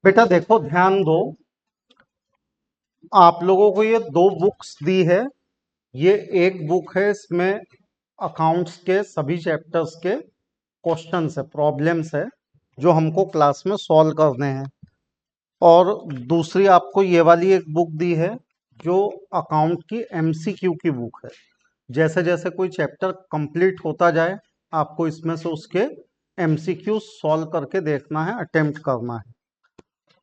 बेटा देखो ध्यान दो। आप लोगों को ये दो बुक्स दी है। ये एक बुक है, इसमें अकाउंट्स के सभी चैप्टर्स के क्वेश्चंस है, प्रॉब्लम्स है जो हमको क्लास में सॉल्व करने हैं। और दूसरी आपको ये वाली एक बुक दी है जो अकाउंट की एमसीक्यू की बुक है। जैसे जैसे कोई चैप्टर कंप्लीट होता जाए आपको इसमें से उसके एमसीक्यू सॉल्व करके देखना है, अटेम्प्ट करना है।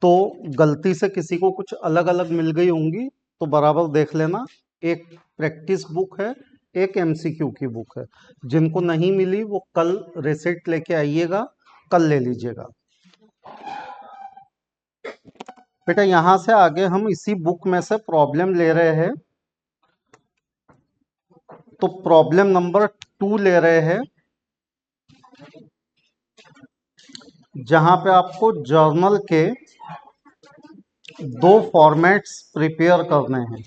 तो गलती से किसी को कुछ अलग अलग मिल गई होंगी तो बराबर देख लेना। एक प्रैक्टिस बुक है, एक एमसीक्यू की बुक है। जिनको नहीं मिली वो कल रेसिट लेके आइएगा, कल ले लीजिएगा। बेटा यहां से आगे हम इसी बुक में से प्रॉब्लम ले रहे हैं। तो प्रॉब्लम नंबर 2 ले रहे हैं, जहां पे आपको जर्नल के दो फॉर्मेट्स प्रिपेयर करने हैं।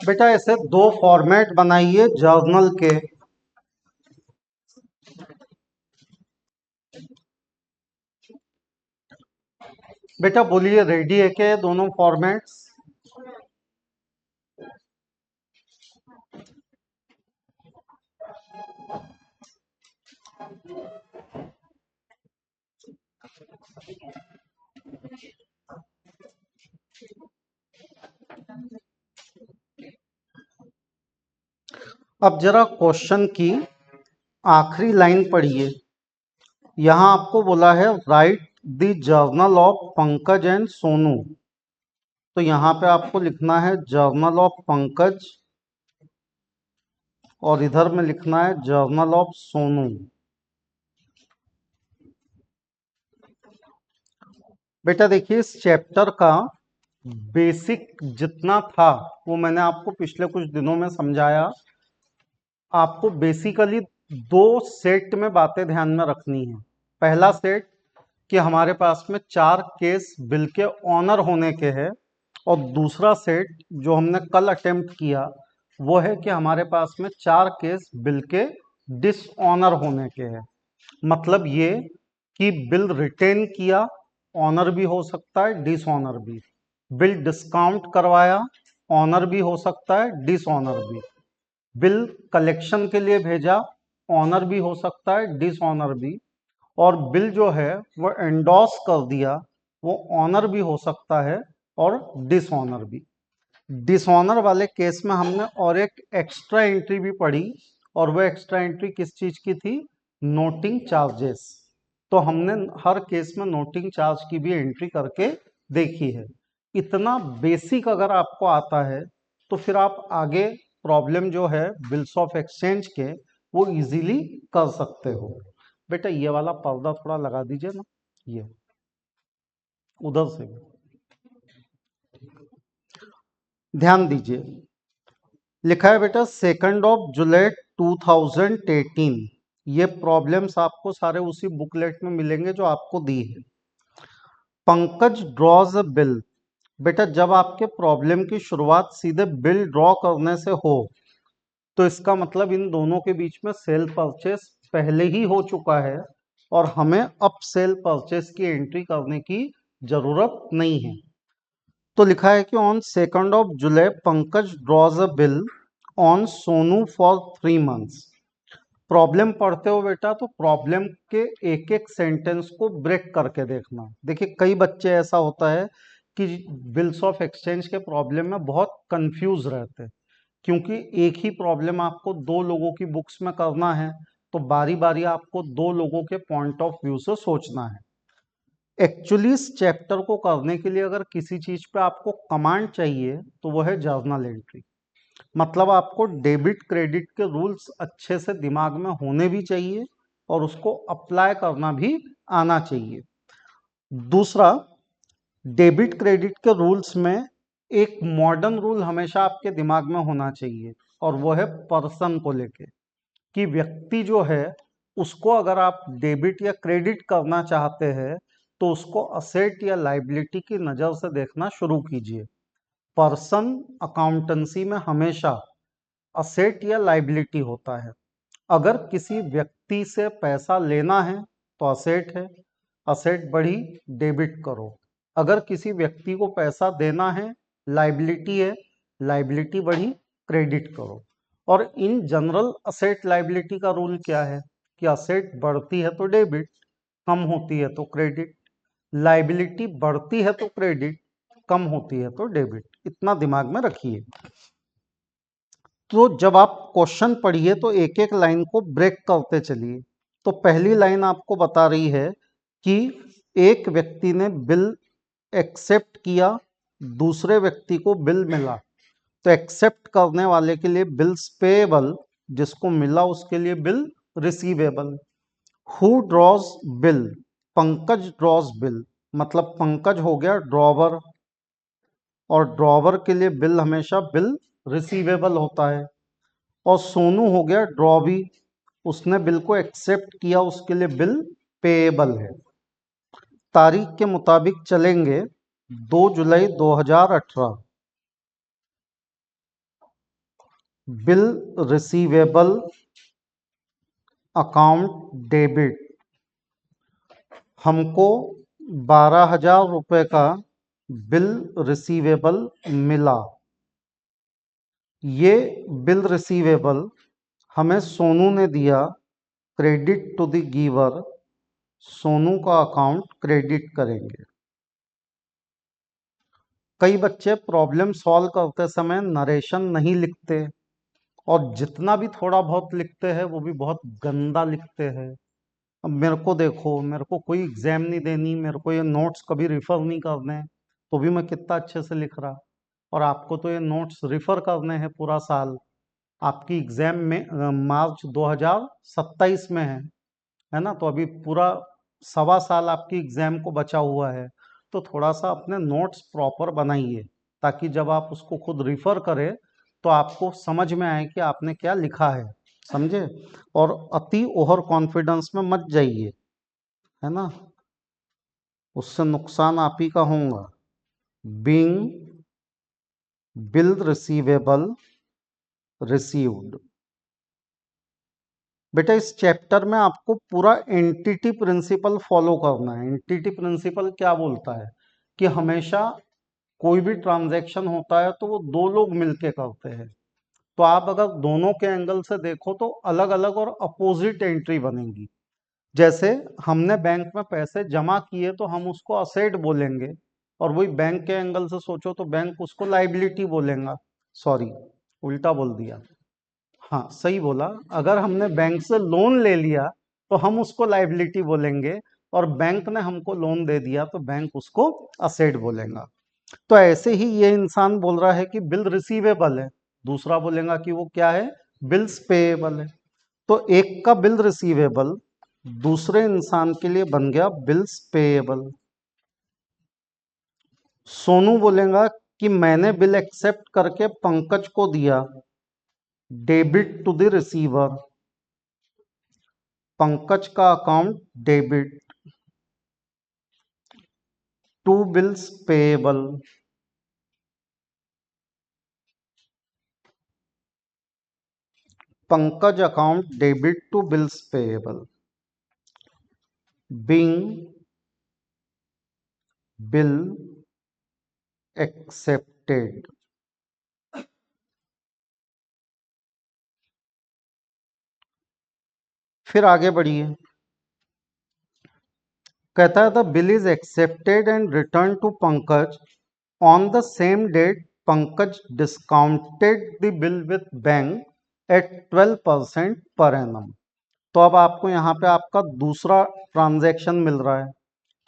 बेटा ऐसे दो फॉर्मेट बनाइए जर्नल के। बेटा बोलिए रेडी है क्या ये दोनों फॉर्मेट्स? अब जरा क्वेश्चन की आखिरी लाइन पढ़िए। यहां आपको बोला है right the journal of Pankaj and Sonu. तो यहां पे आपको लिखना है जर्नल ऑफ पंकज और इधर में लिखना है जर्नल ऑफ सोनू। बेटा देखिए इस चैप्टर का बेसिक जितना था वो मैंने आपको पिछले कुछ दिनों में समझाया। आपको बेसिकली दो सेट में बातें ध्यान में रखनी है। पहला सेट कि हमारे पास में 4 केस बिल के ऑनर होने के हैं, और दूसरा सेट जो हमने कल अटेम्प्ट किया वो है कि हमारे पास में 4 केस बिल के डिसऑनर होने के हैं। मतलब ये कि बिल रिटेन किया, ऑनर भी हो सकता है डिसऑनर भी। बिल डिस्काउंट करवाया, ऑनर भी हो सकता है डिसऑनर भी। बिल कलेक्शन के लिए भेजा, ऑनर भी हो सकता है डिसऑनर भी। और बिल जो है वो एंडोर्स कर दिया, वो ऑनर भी हो सकता है और डिसऑनर भी। डिसऑनर वाले केस में हमने और एक एक्स्ट्रा एंट्री भी पढ़ी, और वो एक्स्ट्रा एंट्री किस चीज की थी? Noting charges. तो हमने हर केस में नोटिंग चार्ज की भी एंट्री करके देखी है। इतना बेसिक अगर आपको आता है तो फिर आप आगे प्रॉब्लम जो है बिल्स ऑफ एक्सचेंज के वो इजीली कर सकते हो। बेटा ये वाला पर्दा थोड़ा लगा दीजिए ना, ये उधर से भी। ध्यान दीजिए, लिखा है बेटा 2 जुलाई 2018। ये प्रॉब्लम्स आपको सारे उसी बुकलेट में मिलेंगे जो आपको दी है। Pankaj draws a bill. बेटा जब आपके प्रॉब्लम की शुरुआत सीधे बिल ड्रॉ करने से हो तो इसका मतलब इन दोनों के बीच में सेल परचेस पहले ही हो चुका है, और हमें अब सेल परचेस की एंट्री करने की जरूरत नहीं है। तो लिखा है कि on 2 July Pankaj draws a bill on Sonu for 3 months. Problem पढ़ते हो बेटा तो प्रॉब्लम के एक एक सेंटेंस को ब्रेक करके देखना। देखिए कई बच्चे ऐसा होता है कि बिल्स ऑफ एक्सचेंज के प्रॉब्लम में बहुत कंफ्यूज रहते हैं क्योंकि एक ही प्रॉब्लम आपको दो लोगों की बुक्स में करना है, तो बारी बारी आपको दो लोगों के पॉइंट ऑफ व्यू से सोचना है। एक्चुअली इस चैप्टर को करने के लिए अगर किसी चीज पे आपको कमांड चाहिए तो वो है जर्नल एंट्री। मतलब आपको डेबिट क्रेडिट के रूल्स अच्छे से दिमाग में होने भी चाहिए और उसको अप्लाई करना भी आना चाहिए। दूसरा, डेबिट क्रेडिट के रूल्स में एक मॉडर्न रूल हमेशा आपके दिमाग में होना चाहिए, और वो है पर्सन को लेके, कि व्यक्ति जो है उसको अगर आप डेबिट या क्रेडिट करना चाहते हैं तो उसको असेट या लाइबिलिटी की नज़र से देखना शुरू कीजिए। पर्सन अकाउंटेंसी में हमेशा असेट या लाइबिलिटी होता है। अगर किसी व्यक्ति से पैसा लेना है तो असेट है, असेट बढ़ी डेबिट करो। अगर किसी व्यक्ति को पैसा देना है लाइबिलिटी है, लाइबिलिटी बढ़ी क्रेडिट करो। और इन जनरल असेट लाइबिलिटी का रूल क्या है कि असेट बढ़ती है तो डेबिट, कम होती है तो क्रेडिट, लाइबिलिटी बढ़ती है तो क्रेडिट, कम होती है तो डेबिट। इतना दिमाग में रखिए। तो जब आप क्वेश्चन पढ़िए तो एक एक लाइन को ब्रेक करते चलिए। तो पहली लाइन आपको बता रही है कि एक व्यक्ति ने बिल एक्सेप्ट किया, दूसरे व्यक्ति को बिल मिला, तो एक्सेप्ट करने वाले के लिए बिल्स पेएबल, जिसको मिला उसके लिए bill receivable. Who draws bill, Pankaj draws bill, मतलब पंकज हो गया ड्रॉवर, और ड्रॉवर के लिए बिल हमेशा बिल रिसीवेबल होता है। और सोनू हो गया ड्रॉवी, उसने बिल को एक्सेप्ट किया, उसके लिए बिल पेएबल है। तारीख के मुताबिक चलेंगे 2 जुलाई 2018। बिल रिसीवेबल अकाउंट डेबिट, हमको 12,000 रुपये का बिल रिसीवेबल मिला। ये बिल रिसीवेबल हमें सोनू ने दिया, credit to the giver, Sonu का अकाउंट क्रेडिट करेंगे। कई बच्चे प्रॉब्लम सॉल्व करते समय नरेशन नहीं लिखते, और जितना भी थोड़ा बहुत लिखते हैं वो भी बहुत गंदा लिखते हैं। अब मेरे को देखो, मेरे को कोई एग्जाम नहीं देनी, मेरे को ये नोट्स कभी रिफर नहीं करने, तो भी मैं कितना अच्छे से लिख रहा। और आपको तो ये नोट्स रिफर करने हैं पूरा साल। आपकी एग्जाम में मार्च 2027 में है ना, तो अभी पूरा सवा साल आपकी एग्जाम को बचा हुआ है। तो थोड़ा सा अपने नोट्स प्रॉपर बनाइए, ताकि जब आप उसको खुद रिफर करें तो आपको समझ में आए कि आपने क्या लिखा है, समझे। और अति ओवर कॉन्फिडेंस में मत जाइए, है ना, उससे नुकसान आप ही का होगा। Being bill receivable received. बेटा इस चैप्टर में आपको पूरा एंटिटी प्रिंसिपल फॉलो करना है। एंटिटी प्रिंसिपल क्या बोलता है कि हमेशा कोई भी ट्रांजैक्शन होता है तो वो दो लोग मिलके करते हैं। तो आप अगर दोनों के एंगल से देखो तो अलग अलग और अपोजिट एंट्री बनेगी। जैसे हमने बैंक में पैसे जमा किए तो हम उसको असेट बोलेंगे, और वही बैंक के एंगल से सोचो तो बैंक उसको लाइबिलिटी बोलेगा। सॉरी, उल्टा बोल दिया। हाँ सही बोला, अगर हमने बैंक से लोन ले लिया तो हम उसको लाइबिलिटी बोलेंगे, और बैंक ने हमको लोन दे दिया तो बैंक उसको असेट बोलेगा। तो ऐसे ही ये इंसान बोल रहा है कि बिल रिसीवेबल है, दूसरा बोलेगा कि वो क्या है, बिल्स पेएबल है। तो एक का बिल रिसीवेबल दूसरे इंसान के लिए बन गया बिल्स पेएबल। सोनू बोलेगा कि मैंने बिल एक्सेप्ट करके पंकज को दिया, debit to the receiver, Pankaj का account debit, to bills payable. Pankaj account debit to bills payable. Being bill accepted. फिर आगे बढ़िए, कहता है the bill is accepted and return to Pankaj on the same date Pankaj discounted the bill with bank at 12% per annum. तो अब आपको यहाँ पे आपका दूसरा ट्रांजैक्शन मिल रहा है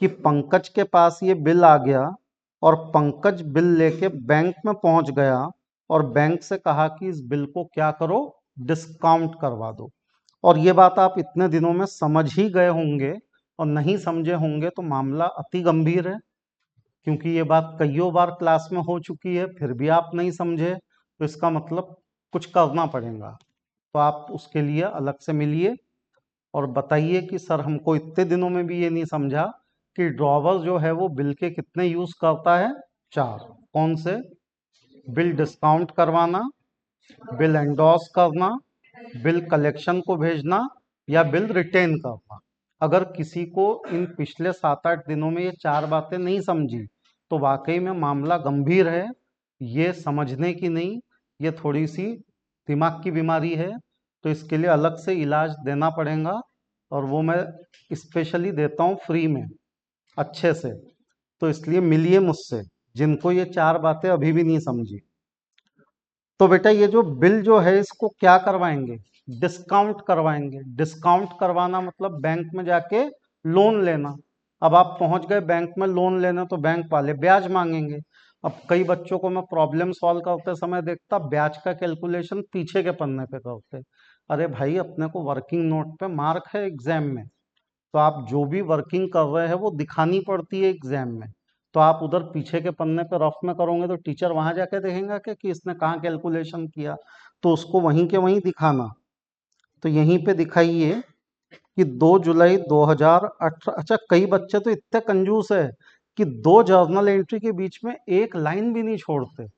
कि पंकज के पास ये बिल आ गया और पंकज बिल लेके बैंक में पहुंच गया और बैंक से कहा कि इस बिल को क्या करो, डिस्काउंट करवा दो। और ये बात आप इतने दिनों में समझ ही गए होंगे, और नहीं समझे होंगे तो मामला अति गंभीर है, क्योंकि ये बात कईयों बार क्लास में हो चुकी है, फिर भी आप नहीं समझे, तो इसका मतलब कुछ करना पड़ेगा। तो आप उसके लिए अलग से मिलिए और बताइए कि सर हमको इतने दिनों में भी ये नहीं समझा कि ड्रॉवर जो है वो बिल के कितने यूज करता है, 4। कौन से? बिल डिस्काउंट करवाना, बिल एंडोर्स करना, बिल कलेक्शन को भेजना, या बिल रिटेन करना। अगर किसी को इन पिछले 7-8 दिनों में ये 4 बातें नहीं समझी तो वाकई में मामला गंभीर है। ये समझने की नहीं, ये थोड़ी सी दिमाग की बीमारी है, तो इसके लिए अलग से इलाज देना पड़ेगा, और वो मैं स्पेशली देता हूँ फ्री में, अच्छे से। तो इसलिए मिलिए मुझसे जिनको ये 4 बातें अभी भी नहीं समझी। तो बेटा ये जो बिल जो है इसको क्या करवाएंगे, डिस्काउंट करवाएंगे। डिस्काउंट करवाना मतलब बैंक में जाके लोन लेना। अब आप पहुंच गए बैंक में लोन लेना, तो बैंक वाले ब्याज मांगेंगे। अब कई बच्चों को मैं प्रॉब्लम सॉल्व करते समय देखता ब्याज का कैलकुलेशन पीछे के पन्ने पे करते। अरे भाई, अपने को वर्किंग नोट पे मार्क है एग्जाम में, तो आप जो भी वर्किंग कर रहे हैं वो दिखानी पड़ती है एग्जाम में। तो आप उधर पीछे के पन्ने पे रफ में करोगे तो टीचर वहां जाके देखेगा कि इसने कहाँ कैलकुलेशन किया, तो उसको वहीं के वहीं दिखाना। तो यहीं पे दिखाइए कि 2 जुलाई 2018। अच्छा, कई बच्चे तो इतने कंजूस है कि 2 जर्नल एंट्री के बीच में एक लाइन भी नहीं छोड़ते।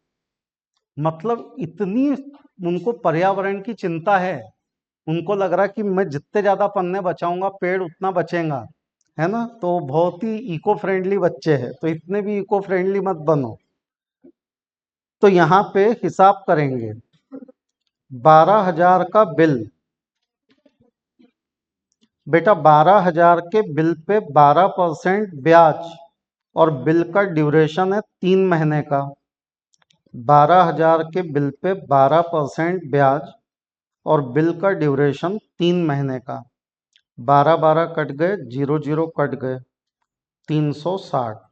मतलब इतनी उनको पर्यावरण की चिंता है, उनको लग रहा है कि मैं जितने ज्यादा पन्ने बचाऊंगा पेड़ उतना बचेगा, है ना। तो बहुत ही इको फ्रेंडली बच्चे हैं, तो इतने भी इको फ्रेंडली मत बनो। तो यहाँ पे हिसाब करेंगे, 12,000 का बिल। बेटा 12,000 के बिल पे 12% ब्याज, और बिल का ड्यूरेशन है 3 महीने का। 12,000 के बिल पे 12% ब्याज और बिल का ड्यूरेशन 3 महीने का। 12-12 कट गए, 0-0 कट गए, 360।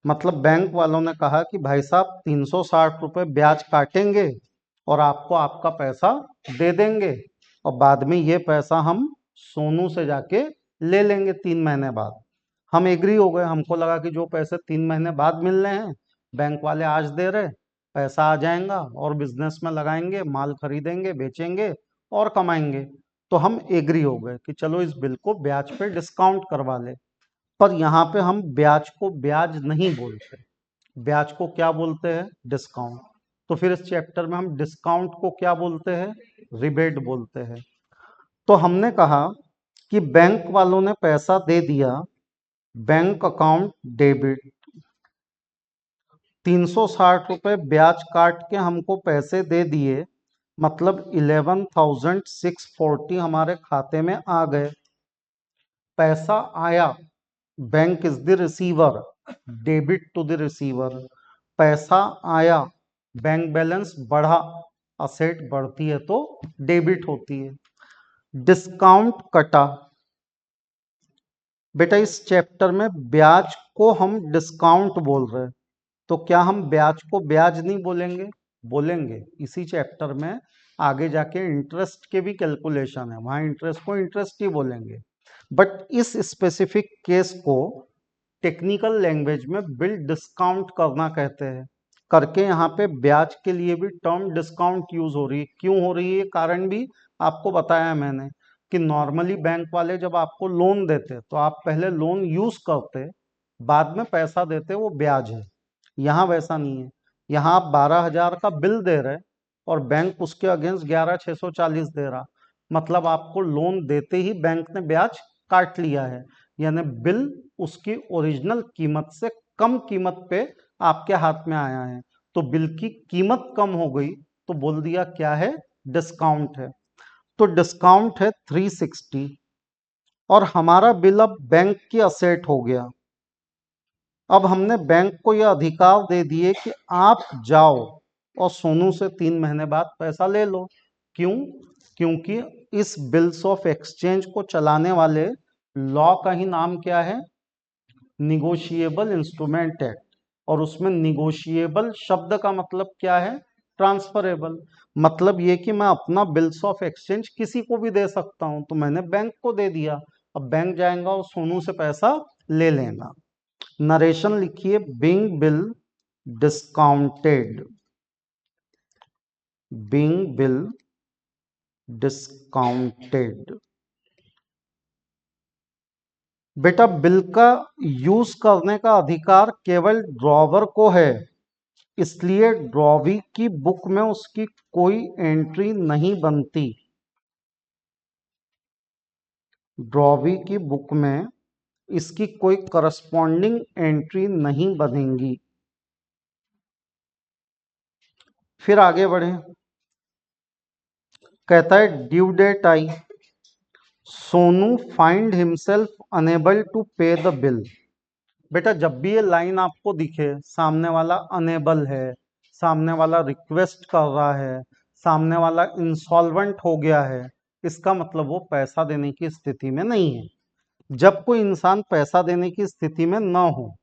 मतलब बैंक वालों ने कहा कि भाई साहब 360 रुपये ब्याज काटेंगे और आपको आपका पैसा दे देंगे, और बाद में ये पैसा हम सोनू से जाके ले लेंगे 3 महीने बाद। हम एग्री हो गए, हमको लगा कि जो पैसे 3 महीने बाद मिल रहे हैं बैंक वाले आज दे रहे, पैसा आ जाएगा और बिजनेस में लगाएंगे, माल खरीदेंगे, बेचेंगे और कमाएंगे। तो हम एग्री हो गए कि चलो इस बिल को ब्याज पे डिस्काउंट करवा ले। पर यहाँ पे हम ब्याज को ब्याज नहीं बोलते, ब्याज को क्या बोलते हैं, डिस्काउंट। तो फिर इस चैप्टर में हम डिस्काउंट को क्या बोलते हैं, रिबेट बोलते हैं। तो हमने कहा कि बैंक वालों ने पैसा दे दिया, बैंक अकाउंट डेबिट, 360 रुपये ब्याज काट के हमको पैसे दे दिए, मतलब 11,640 हमारे खाते में आ गए। पैसा आया, bank is the receiver, debit to the receiver. पैसा आया, बैंक बैलेंस बढ़ा, असेट बढ़ती है तो डेबिट होती है। डिस्काउंट कटा, बेटा इस चैप्टर में ब्याज को हम डिस्काउंट बोल रहे हैं, तो क्या हम ब्याज को ब्याज नहीं बोलेंगे? बोलेंगे। इसी चैप्टर में आगे जाके इंटरेस्ट के भी कैलकुलेशन है, वहां इंटरेस्ट को इंटरेस्ट ही बोलेंगे। बट इस स्पेसिफिक केस को टेक्निकल लैंग्वेज में बिल डिस्काउंट करना कहते हैं। करके यहाँ पे ब्याज के लिए भी टर्म डिस्काउंट यूज हो रही है। क्यों हो रही है, कारण भी आपको बताया मैंने कि नॉर्मली बैंक वाले जब आपको लोन देते तो आप पहले लोन यूज करते, बाद में पैसा देते, वो ब्याज है। यहाँ वैसा नहीं है। यहाँ आप 12,000 का बिल दे रहे और बैंक उसके अगेंस्ट 11,640 दे रहा, मतलब आपको लोन देते ही बैंक ने ब्याज काट लिया है, यानी बिल उसकी ओरिजिनल कीमत से कम कीमत पे आपके हाथ में आया है। तो बिल की कीमत कम हो गई तो बोल दिया क्या है, डिस्काउंट है। तो डिस्काउंट है 360, और हमारा बिल अब बैंक की असेट हो गया। अब हमने बैंक को यह अधिकार दे दिए कि आप जाओ और सोनू से 3 महीने बाद पैसा ले लो। क्यों? क्योंकि इस बिल्स ऑफ एक्सचेंज को चलाने वाले लॉ का ही नाम क्या है? Negotiable instrument act. और उसमें निगोशिएबल शब्द का मतलब क्या है? ट्रांसफरेबल। मतलब ये कि मैं अपना बिल्स ऑफ एक्सचेंज किसी को भी दे सकता हूं। तो मैंने बैंक को दे दिया, अब बैंक जाएगा और सोनू से पैसा ले लेगा। नरेशन लिखिए, being bill discounted, being bill discounted. बेटा बिल का यूज करने का अधिकार केवल ड्रॉवर को है, इसलिए ड्रॉवी की बुक में उसकी कोई एंट्री नहीं बनती। ड्रॉवी की बुक में इसकी कोई करस्पॉन्डिंग एंट्री नहीं बनेगी। फिर आगे बढ़े, कहता है ड्यू डेट आई, Sonu find himself unable to pay the bill. बेटा जब भी ये लाइन आपको दिखे, सामने वाला अनेबल है, सामने वाला रिक्वेस्ट कर रहा है, सामने वाला इंसॉल्वेंट हो गया है, इसका मतलब वो पैसा देने की स्थिति में नहीं है। जब कोई इंसान पैसा देने की स्थिति में न हो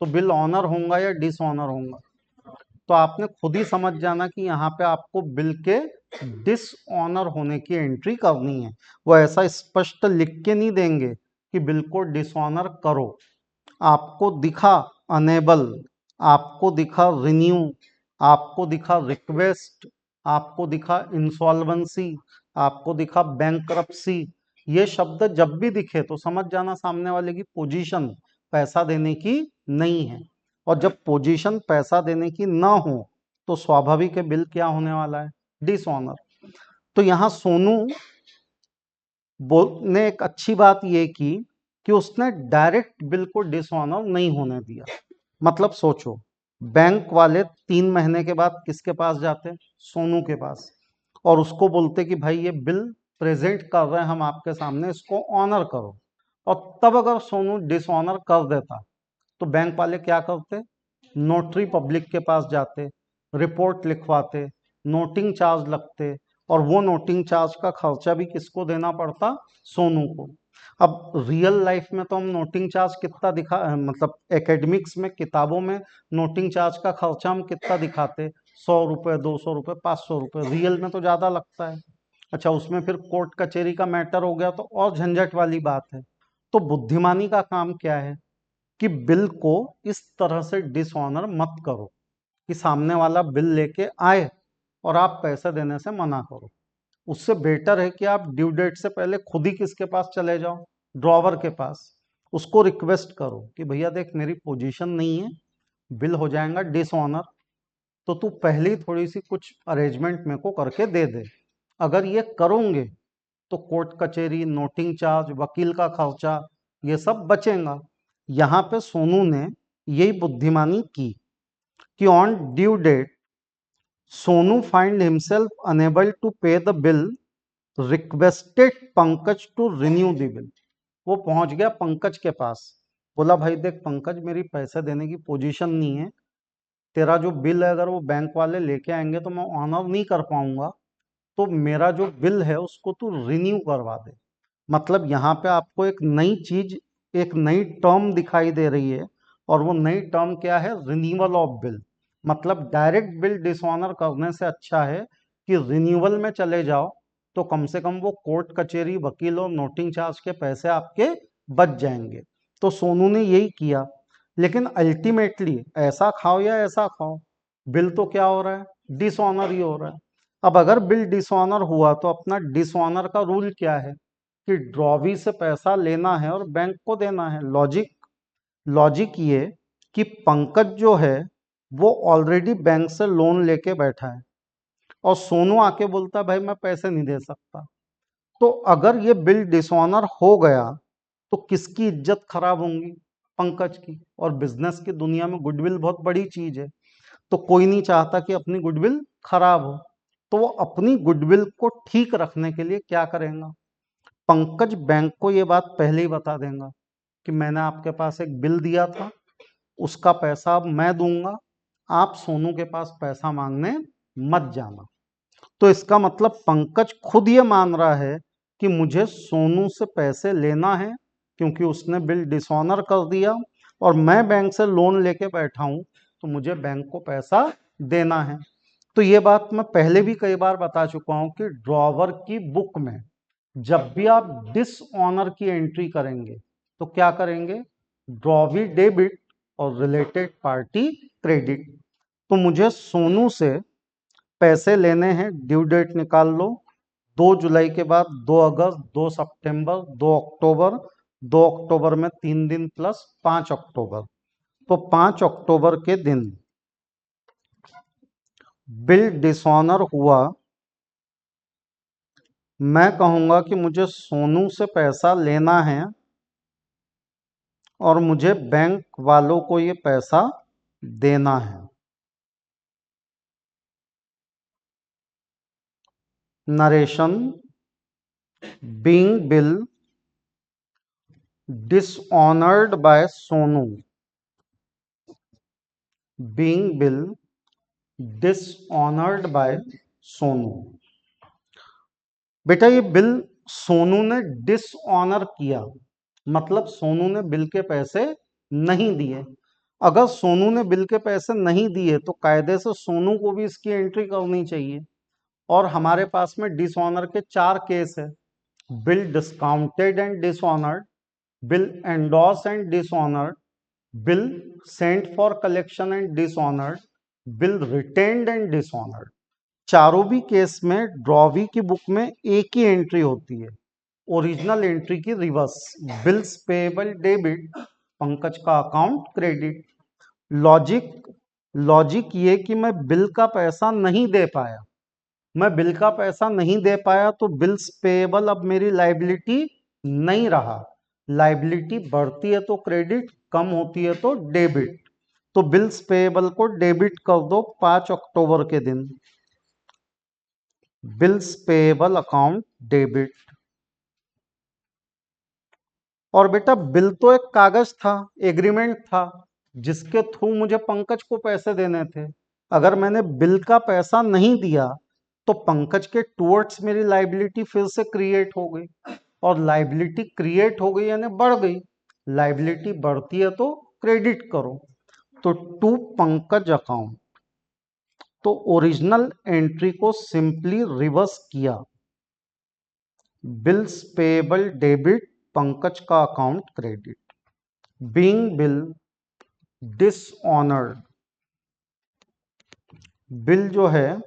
तो बिल ऑनर होगा या डिसऑनर होगा? तो आपने खुद ही समझ जाना कि यहाँ पे आपको बिल के डिसऑनर होने की एंट्री करनी है। वो ऐसा स्पष्ट लिख के नहीं देंगे कि बिल को डिसऑनर करो। आपको दिखा अनेबल, आपको दिखा रिन्यू, आपको दिखा रिक्वेस्ट, आपको दिखा इंसॉल्वेंसी, आपको दिखा बैंकरप्सी, ये शब्द जब भी दिखे तो समझ जाना सामने वाले की पोजीशन पैसा देने की नहीं है। और जब पोजीशन पैसा देने की ना हो तो स्वाभाविक है बिल क्या होने वाला है? डिसऑनर। तो यहाँ सोनू ने एक अच्छी बात ये की कि उसने डायरेक्ट बिल को डिसऑनर नहीं होने दिया। मतलब सोचो, बैंक वाले 3 महीने के बाद किसके पास जाते? सोनू के पास, और उसको बोलते कि भाई ये बिल प्रेजेंट कर रहे हैं हम आपके सामने, इसको ऑनर करो। और तब अगर सोनू डिसऑनर कर देता तो बैंक वाले क्या करते? नोटरी पब्लिक के पास जाते, रिपोर्ट लिखवाते, नोटिंग चार्ज लगते, और वो नोटिंग चार्ज का खर्चा भी किसको देना पड़ता? सोनू को। अब रियल लाइफ में तो हम नोटिंग चार्ज कितना मतलब एकेडमिक्स में किताबों में नोटिंग चार्ज का खर्चा हम कितना दिखाते? 100 रुपये, 200 रुपये, 500 रुपये। रियल में तो ज़्यादा लगता है। अच्छा, उसमें फिर कोर्ट कचहरी का मैटर हो गया तो और झंझट वाली बात है। तो बुद्धिमानी का काम क्या है कि बिल को इस तरह से डिसऑनर मत करो कि सामने वाला बिल लेके आए और आप पैसे देने से मना करो। उससे बेटर है कि आप ड्यू डेट से पहले खुद ही किसके पास चले जाओ? ड्रॉवर के पास। उसको रिक्वेस्ट करो कि भैया देख मेरी पोजीशन नहीं है, बिल हो जाएगा डिसऑनर, तो तू पहले ही थोड़ी सी कुछ अरेंजमेंट मेरे को करके दे दे। अगर ये करोगे तो कोर्ट कचहरी, नोटिंग चार्ज, वकील का खर्चा, ये सब बचेगा। यहाँ पे सोनू ने यही बुद्धिमानी की कि on due date Sonu find himself unable to pay the bill, requested Pankaj to renew the bill. वो पहुंच गया पंकज के पास, बोला भाई देख पंकज मेरी पैसे देने की पोजीशन नहीं है, तेरा जो बिल है अगर वो बैंक वाले लेके आएंगे तो मैं ऑनर नहीं कर पाऊंगा, तो मेरा जो बिल है उसको तू रिन्यू करवा दे। मतलब यहाँ पे आपको एक नई चीज, एक नई टर्म दिखाई दे रही है, और वो नई टर्म क्या है? Renewal of bill. मतलब डायरेक्ट बिल डिसऑनर करने से अच्छा है कि रिन्यूअल में चले जाओ, तो कम से कम वो कोर्ट कचहरी, वकील और नोटिंग चार्ज के पैसे आपके बच जाएंगे। तो सोनू ने यही किया। लेकिन अल्टीमेटली ऐसा खाओ या ऐसा खाओ, बिल तो क्या हो रहा है? डिसऑनर ही हो रहा है। अब अगर बिल डिसऑनर हुआ तो अपना डिसऑनर का रूल क्या है कि ड्रॉवी से पैसा लेना है और बैंक को देना है। लॉजिक लॉजिक ये कि पंकज जो है वो ऑलरेडी बैंक से लोन लेके बैठा है और सोनू आके बोलता है भाई मैं पैसे नहीं दे सकता। तो अगर ये बिल डिसऑनर हो गया तो किसकी इज्जत खराब होगी? पंकज की। और बिजनेस की दुनिया में गुडविल बहुत बड़ी चीज है, तो कोई नहीं चाहता कि अपनी गुडविल खराब हो। तो वो अपनी गुडविल को ठीक रखने के लिए क्या करेगा? पंकज बैंक को ये बात पहले ही बता देगा कि मैंने आपके पास एक बिल दिया था, उसका पैसा अब मैं दूंगा, आप सोनू के पास पैसा मांगने मत जाना। तो इसका मतलब पंकज खुद ये मान रहा है कि मुझे सोनू से पैसे लेना है, क्योंकि उसने बिल डिसऑनर कर दिया और मैं बैंक से लोन लेके बैठा हूं, तो मुझे बैंक को पैसा देना है। तो ये बात मैं पहले भी कई बार बता चुका हूं कि ड्रॉवर की बुक में जब भी आप डिसऑनर की एंट्री करेंगे तो क्या करेंगे, ड्रॉवी डेबिट और रिलेटेड पार्टी क्रेडिट। तो मुझे सोनू से पैसे लेने हैं, ड्यू डेट निकाल लो, 2 जुलाई के बाद 2 अगस्त, 2 सितंबर, 2 अक्टूबर, 2 अक्टूबर में 3 दिन प्लस 5 अक्टूबर। तो 5 अक्टूबर के दिन बिल डिसऑनर हुआ। मैं कहूंगा कि मुझे सोनू से पैसा लेना है और मुझे बैंक वालों को ये पैसा देना है। Narration, being bill dishonoured by Sonu, being bill dishonoured by Sonu. बेटा ये बिल सोनू ने डिसऑनर किया, मतलब सोनू ने बिल के पैसे नहीं दिए। अगर सोनू ने बिल के पैसे नहीं दिए तो कायदे से सोनू को भी इसकी एंट्री करनी चाहिए। और हमारे पास में डिसऑनर के 4 केस है, bill discounted and dishonoured, bill endorse and dishonoured, bill sent for collection and dishonoured, bill retained and dishonoured. चारों भी केस में ड्रॉवी की बुक में एक ही एंट्री होती है, ओरिजिनल एंट्री की reverse, bills payable debit, Pankaj का अकाउंट क्रेडिट। लॉजिक लॉजिक ये कि मैं बिल का पैसा नहीं दे पाया, मैं बिल का पैसा नहीं दे पाया तो बिल्स पेएबल अब मेरी लाइबिलिटी नहीं रहा। लाइबिलिटी बढ़ती है तो क्रेडिट, कम होती है तो डेबिट। तो बिल्स पेएबल को डेबिट कर दो 5 अक्टूबर के दिन, बिल्स पेएबल अकाउंट डेबिट। और बेटा बिल तो एक कागज था, एग्रीमेंट था, जिसके थ्रू मुझे पंकज को पैसे देने थे। अगर मैंने बिल का पैसा नहीं दिया तो पंकज के टुवर्ड्स मेरी लाइबिलिटी फिर से क्रिएट हो गई, और लाइबिलिटी क्रिएट हो गई यानी बढ़ गई। लाइबिलिटी बढ़ती है तो क्रेडिट करो, तो टू पंकज अकाउंट। तो ओरिजिनल एंट्री को सिंपली रिवर्स किया, बिल्स पेएबल डेबिट, पंकज का account credit. Being bill dishonoured, bill जो है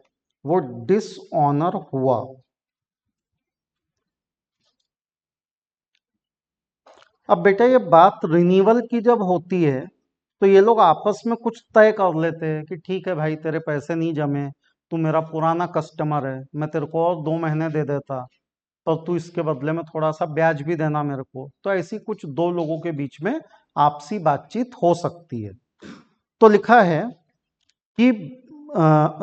वो डिसऑनर हुआ। अब बेटा ये बात रिन्यूअल की जब होती है तो ये लोग आपस में कुछ तय कर लेते हैं कि ठीक है भाई, तेरे पैसे नहीं जमे, तू मेरा पुराना कस्टमर है, मैं तेरे को और 2 महीने दे देता, पर तू इसके बदले में थोड़ा सा ब्याज भी देना मेरे को। तो ऐसी कुछ 2 लोगों के बीच में आपसी बातचीत हो सकती है। तो लिखा है कि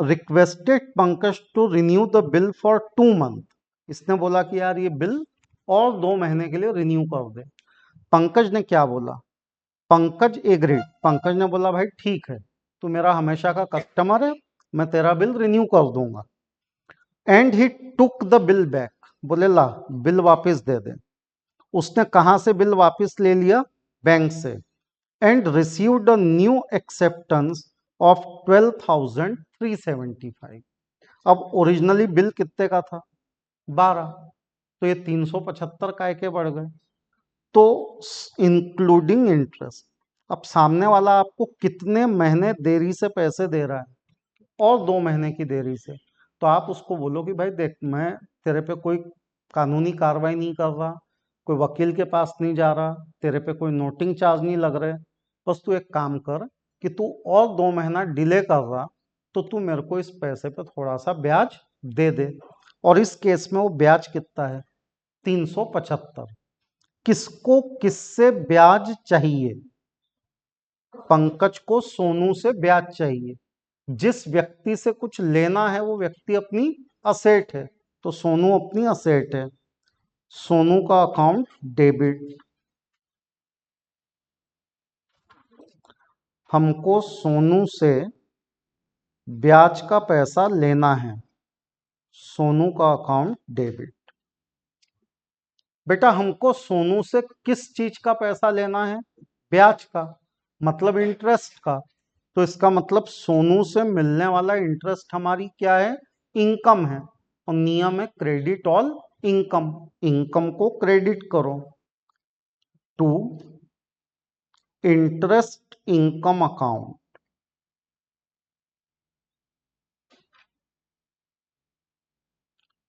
requested Pankaj to renew the bill for 2 month. इसने बोला कि यार ये बिल और 2 महीने के लिए रिन्यू कर दे। पंकज ने क्या बोला, पंकज एग्रीड, पंकज ने बोला भाई ठीक है, तू मेरा हमेशा का कस्टमर है, मैं तेरा बिल रिन्यू कर दूंगा। And he took the bill back, बोले ला बिल वापस दे दे। उसने कहां से बिल वापस ले लिया, बैंक से। And received a new acceptance of 12,375। अब ओरिजिनली बिल कितने का था, 12, तो ये 375 काय के बढ़ गए, तो इंक्लूडिंग इंटरेस्ट। अब सामने वाला आपको कितने महीने देरी से पैसे दे रहा है, और 2 महीने की देरी से, तो आप उसको बोलो कि भाई देख, मैं तेरे पे कोई कानूनी कार्रवाई नहीं कर रहा, कोई वकील के पास नहीं जा रहा, तेरे पे कोई नोटिंग चार्ज नहीं लग रहे, बस तू एक काम कर कि तू और 2 महीना डिले कर रहा, तो तू मेरे को इस पैसे पे थोड़ा सा ब्याज दे दे। और इस केस में वो ब्याज कितना है, 375। किसको किससे ब्याज चाहिए, पंकज को सोनू से ब्याज चाहिए। जिस व्यक्ति से कुछ लेना है वो व्यक्ति अपनी असेट है, तो सोनू अपनी असेट है, सोनू का अकाउंट डेबिट। हमको सोनू से ब्याज का पैसा लेना है। सोनू का अकाउंट डेबिट। बेटा हमको सोनू से किस चीज का पैसा लेना है? ब्याज का, मतलब इंटरेस्ट का। तो इसका मतलब सोनू से मिलने वाला इंटरेस्ट हमारी क्या है? इनकम है। और नियम है क्रेडिट ऑल इनकम। इनकम को क्रेडिट करो to interest income account.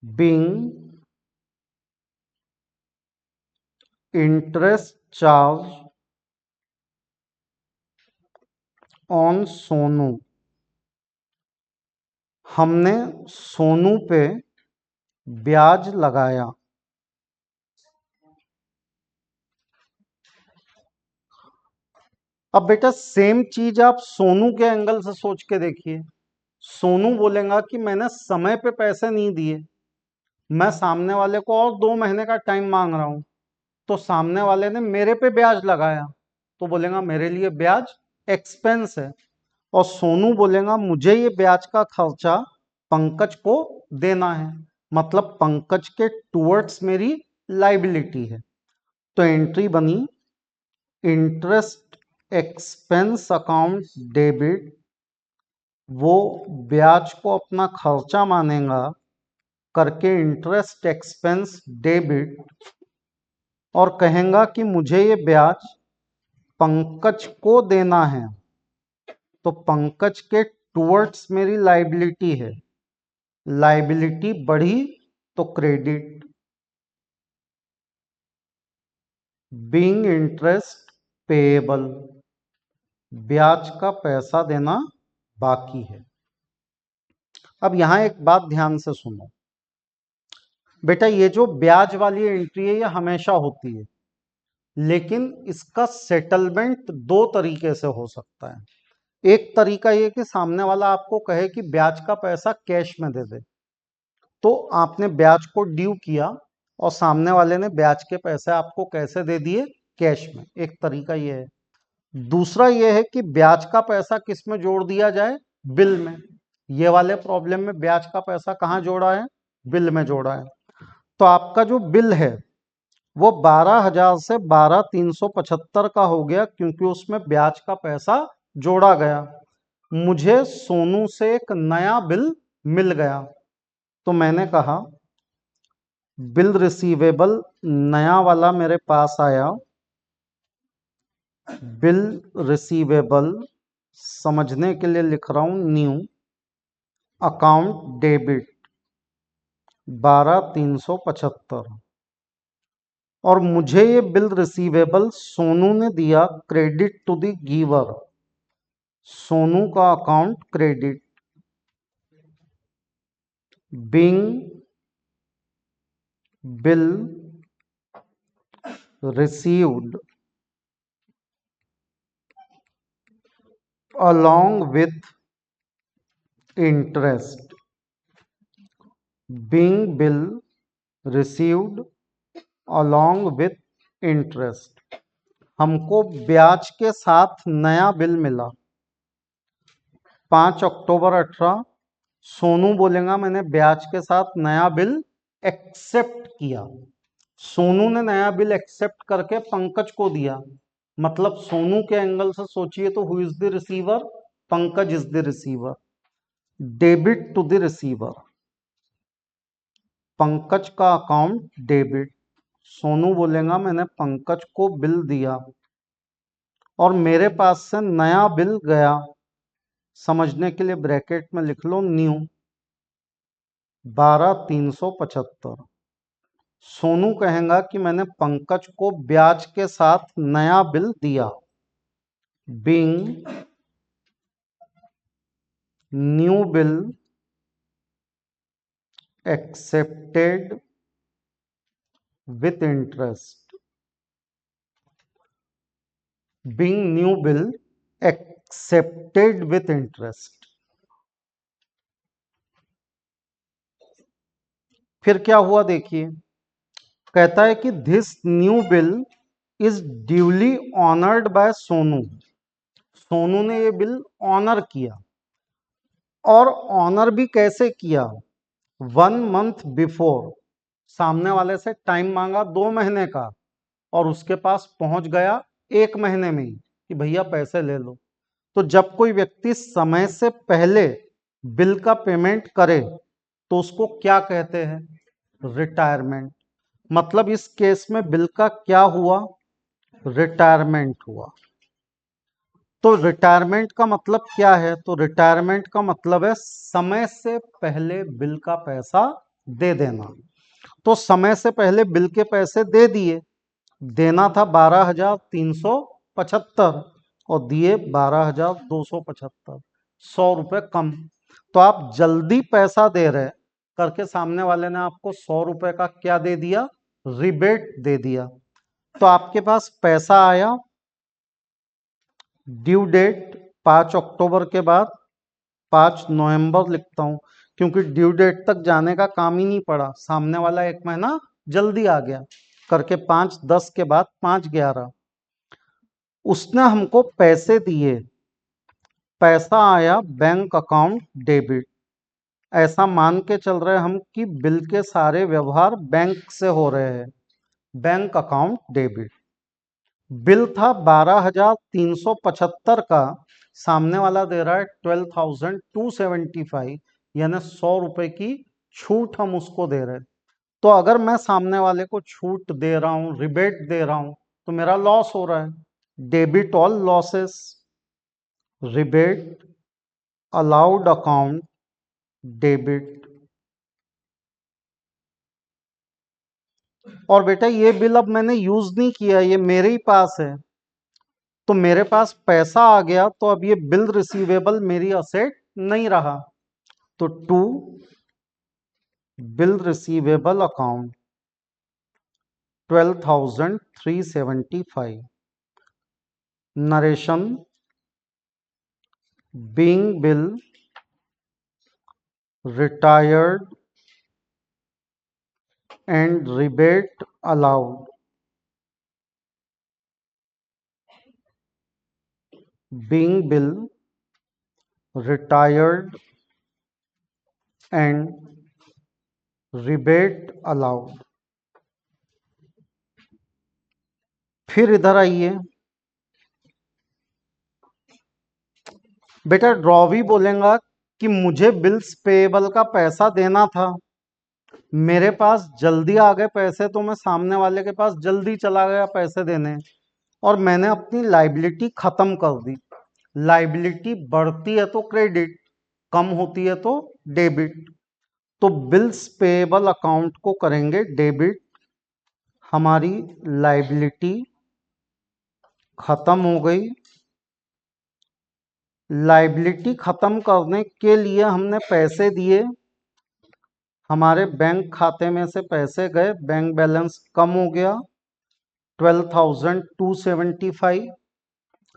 being interest charge on Sonu. हमने सोनू पे ब्याज लगाया। अब बेटा सेम चीज आप सोनू के एंगल से सोच के देखिए। सोनू बोलेगा कि मैंने समय पे पैसे नहीं दिए, मैं सामने वाले को और 2 महीने का टाइम मांग रहा हूं, तो सामने वाले ने मेरे पे ब्याज लगाया, तो बोलेगा मेरे लिए ब्याज एक्सपेंस है। और सोनू बोलेगा मुझे ये ब्याज का खर्चा पंकज को देना है, मतलब पंकज के टुवर्ड्स मेरी लाइबिलिटी है। तो एंट्री बनी इंटरेस्ट एक्सपेंस अकाउंट डेबिट। वो ब्याज को अपना खर्चा मानेगा करके इंटरेस्ट एक्सपेंस डेबिट, और कहेगा कि मुझे ये ब्याज पंकज को देना है। तो पंकज के टुवर्ड्स मेरी लाइबिलिटी है, लाइबिलिटी बढ़ी तो क्रेडिट। बीइंग इंटरेस्ट पेएबल, ब्याज का पैसा देना बाकी है। अब यहां एक बात ध्यान से सुनो बेटा, ये जो ब्याज वाली एंट्री है ये हमेशा होती है, लेकिन इसका सेटलमेंट 2 तरीके से हो सकता है। एक तरीका ये कि सामने वाला आपको कहे कि ब्याज का पैसा कैश में दे दे, तो आपने ब्याज को ड्यू किया और सामने वाले ने ब्याज के पैसे आपको कैसे दे दिए? कैश में। एक तरीका ये है। दूसरा ये है कि ब्याज का पैसा किस में जोड़ दिया जाए? बिल में। ये वाले प्रॉब्लम में ब्याज का पैसा कहाँ जोड़ा है? बिल में जोड़ा है। तो आपका जो बिल है वो 12,000 से 12,375 का हो गया, क्योंकि उसमें ब्याज का पैसा जोड़ा गया। मुझे सोनू से एक नया बिल मिल गया, तो मैंने कहा बिल रिसीवेबल नया वाला मेरे पास आया। बिल रिसीवेबल समझने के लिए लिख रहा हूं न्यू अकाउंट डेबिट 12,375। और मुझे ये बिल रिसीवेबल सोनू ने दिया credit to the giver. Sonu का account credit. Being bill received along with interest। being bill received along with interest। हमको ब्याज के साथ नया बिल मिला 5 अक्टूबर 18। सोनू बोलेगा मैंने ब्याज के साथ नया बिल एक्सेप्ट किया। सोनू ने नया बिल एक्सेप्ट करके पंकज को दिया, मतलब सोनू के एंगल से सोचिए तो who is the receiver? Pankaj is the receiver. Debit to the receiver, Pankaj का अकाउंट डेबिट। सोनू बोलेगा मैंने पंकज को बिल दिया और मेरे पास से नया बिल गया, समझने के लिए ब्रैकेट में लिख लो न्यू 12,375। सोनू कहेगा कि मैंने पंकज को ब्याज के साथ नया बिल दिया। Being new bill accepted with interest. Being new bill accepted with interest. फिर क्या हुआ देखिए, कहता है कि this new bill is duly honoured bye Sonu. Sonu ने ये बिल ऑनर किया, और ऑनर भी कैसे किया, 1 मंथ बिफोर, सामने वाले से टाइम मांगा 2 महीने का, और उसके पास पहुंच गया 1 महीने में ही कि भैया पैसे ले लो। तो जब कोई व्यक्ति समय से पहले बिल का पेमेंट करे तो उसको क्या कहते हैं, रिटायरमेंट। मतलब इस केस में बिल का क्या हुआ, रिटायरमेंट हुआ। तो रिटायरमेंट का मतलब क्या है, तो रिटायरमेंट का मतलब है समय से पहले बिल का पैसा दे देना। तो समय से पहले बिल के पैसे दे दिए, देना था 12,375 और दिए 12,275, 100 रुपये कम। तो आप जल्दी पैसा दे रहे करके सामने वाले ने आपको 100 रुपये का क्या दे दिया, रिबेट दे दिया। तो आपके पास पैसा आया, ड्यू डेट 5 अक्टूबर के बाद 5 नवंबर लिखता हूं, क्योंकि ड्यू डेट तक जाने का काम ही नहीं पड़ा, सामने वाला 1 महीना जल्दी आ गया करके 5/10 के बाद 5/11। उसने हमको पैसे दिए, पैसा आया बैंक अकाउंट डेबिट। ऐसा मान के चल रहे हम कि बिल के सारे व्यवहार बैंक से हो रहे हैं, बैंक अकाउंट डेबिट। बिल था 12,375 का, सामने वाला दे रहा है 12,275, यानी 100 रुपए की छूट हम उसको दे रहे हैं। तो अगर मैं सामने वाले को छूट दे रहा हूं, रिबेट दे रहा हूं, तो मेरा लॉस हो रहा है। Debit all losses, rebate allowed account debit. और बेटा ये बिल अब मैंने यूज नहीं किया, ये मेरे ही पास है, तो मेरे पास पैसा आ गया, तो अब ये बिल रिसीवेबल मेरी असेट नहीं रहा। तो to bill receivable account 12,375, narration being bill retired and rebate allowed, being bill retired and rebate allowed। फिर इधर आइए बेटा, ड्रॉ भी बोलेगा कि मुझे बिल्स पेएबल का पैसा देना था, मेरे पास जल्दी आ गए पैसे, तो मैं सामने वाले के पास जल्दी चला गया पैसे देने, और मैंने अपनी लाइबिलिटी खत्म कर दी। लाइबिलिटी बढ़ती है तो क्रेडिट, कम होती है तो डेबिट। तो बिल्स पेएबल अकाउंट को करेंगे डेबिट, हमारी लाइबिलिटी खत्म हो गई। लाइबिलिटी खत्म करने के लिए हमने पैसे दिए, हमारे बैंक खाते में से पैसे गए, बैंक बैलेंस कम हो गया 12,275।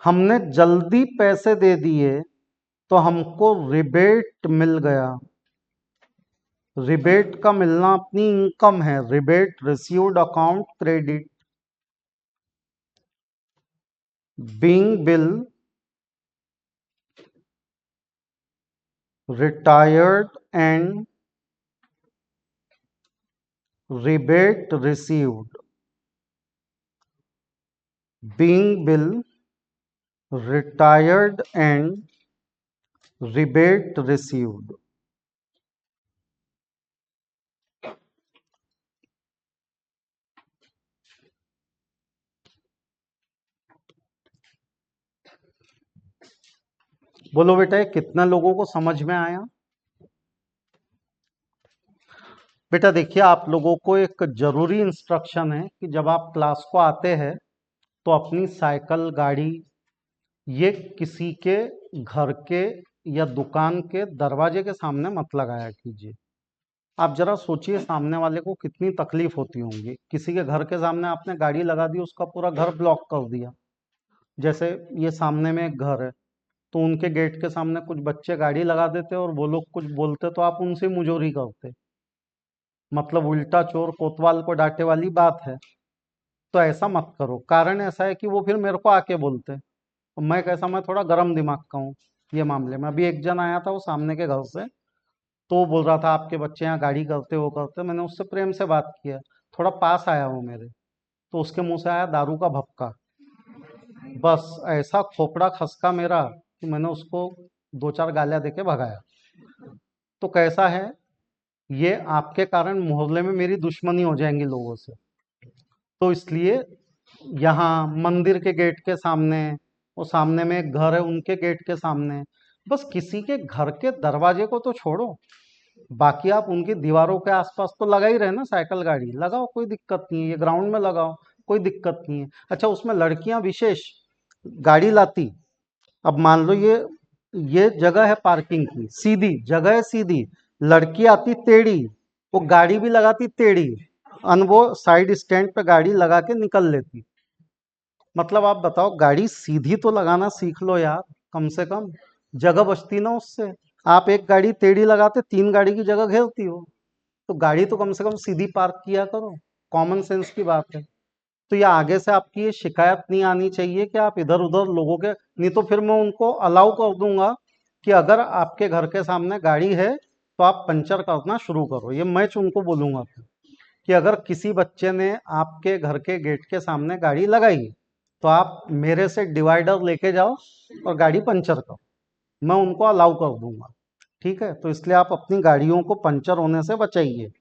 हमने जल्दी पैसे दे दिए तो हमको रिबेट मिल गया। रिबेट का मिलना अपनी इनकम है, rebate received account credit, being bill retired and rebate received, being bill retired and rebate received। बोलो बेटा ये कितना लोगों को समझ में आया। बेटा देखिए, आप लोगों को एक जरूरी इंस्ट्रक्शन है कि जब आप क्लास को आते हैं तो अपनी साइकिल, गाड़ी, ये किसी के घर के या दुकान के दरवाजे के सामने मत लगाया कीजिए। आप जरा सोचिए सामने वाले को कितनी तकलीफ होती होंगी। किसी के घर के सामने आपने गाड़ी लगा दी, उसका पूरा घर ब्लॉक कर दिया। जैसे ये सामने में एक घर है, तो उनके गेट के सामने कुछ बच्चे गाड़ी लगा देते और वो लोग कुछ बोलते तो आप उनसे मुजोरी करते, मतलब उल्टा चोर कोतवाल को डांटे वाली बात है। तो ऐसा मत करो, कारण ऐसा है कि वो फिर मेरे को आके बोलते मैं कैसा, मैं थोड़ा गर्म दिमाग का हूँ ये मामले में। अभी एक जन आया था वो सामने के घर से, तो वो बोल रहा था आपके बच्चे यहाँ गाड़ी करते वो करते। मैंने उससे प्रेम से बात किया, थोड़ा पास आया वो मेरे, तो उसके मुंह से आया दारू का भपका। बस ऐसा खोपड़ा खसका मेरा कि मैंने उसको दो चार गालियां देके भगाया। तो कैसा है, ये आपके कारण मोहल्ले में मेरी दुश्मनी हो जाएंगी लोगों से। तो इसलिए यहाँ मंदिर के गेट के सामने, वो सामने में एक घर है उनके गेट के सामने, बस किसी के घर के दरवाजे को तो छोड़ो, बाकी आप उनकी दीवारों के आसपास तो लगा ही रहे ना, साइकिल गाड़ी लगाओ, कोई दिक्कत नहीं है, ये ग्राउंड में लगाओ, कोई दिक्कत नहीं है। अच्छा, उसमें लड़कियां विशेष गाड़ी लाती, अब मान लो ये जगह है पार्किंग की, सीधी जगह है, सीधी, लड़की आती टेढ़ी, वो गाड़ी भी लगाती टेढ़ी, अन वो साइड स्टैंड पे गाड़ी लगा के निकल लेती। मतलब आप बताओ, गाड़ी सीधी तो लगाना सीख लो यार, कम से कम जगह बचती ना उससे। आप एक गाड़ी टेढ़ी लगाते, तीन गाड़ी की जगह घेरती हो, तो गाड़ी तो कम से कम सीधी पार्क किया करो, कॉमन सेंस की बात है। तो ये आगे से आपकी ये शिकायत नहीं आनी चाहिए कि आप इधर उधर लोगों के, नहीं तो फिर मैं उनको अलाउ कर दूंगा कि अगर आपके घर के सामने गाड़ी है तो आप पंचर करना शुरू करो। ये मैं उनको बोलूंगा कि अगर किसी बच्चे ने आपके घर के गेट के सामने गाड़ी लगाई तो आप मेरे से डिवाइडर लेके जाओ और गाड़ी पंचर करो, मैं उनको अलाउ कर दूंगा। ठीक है, तो इसलिए आप अपनी गाड़ियों को पंचर होने से बचाइए।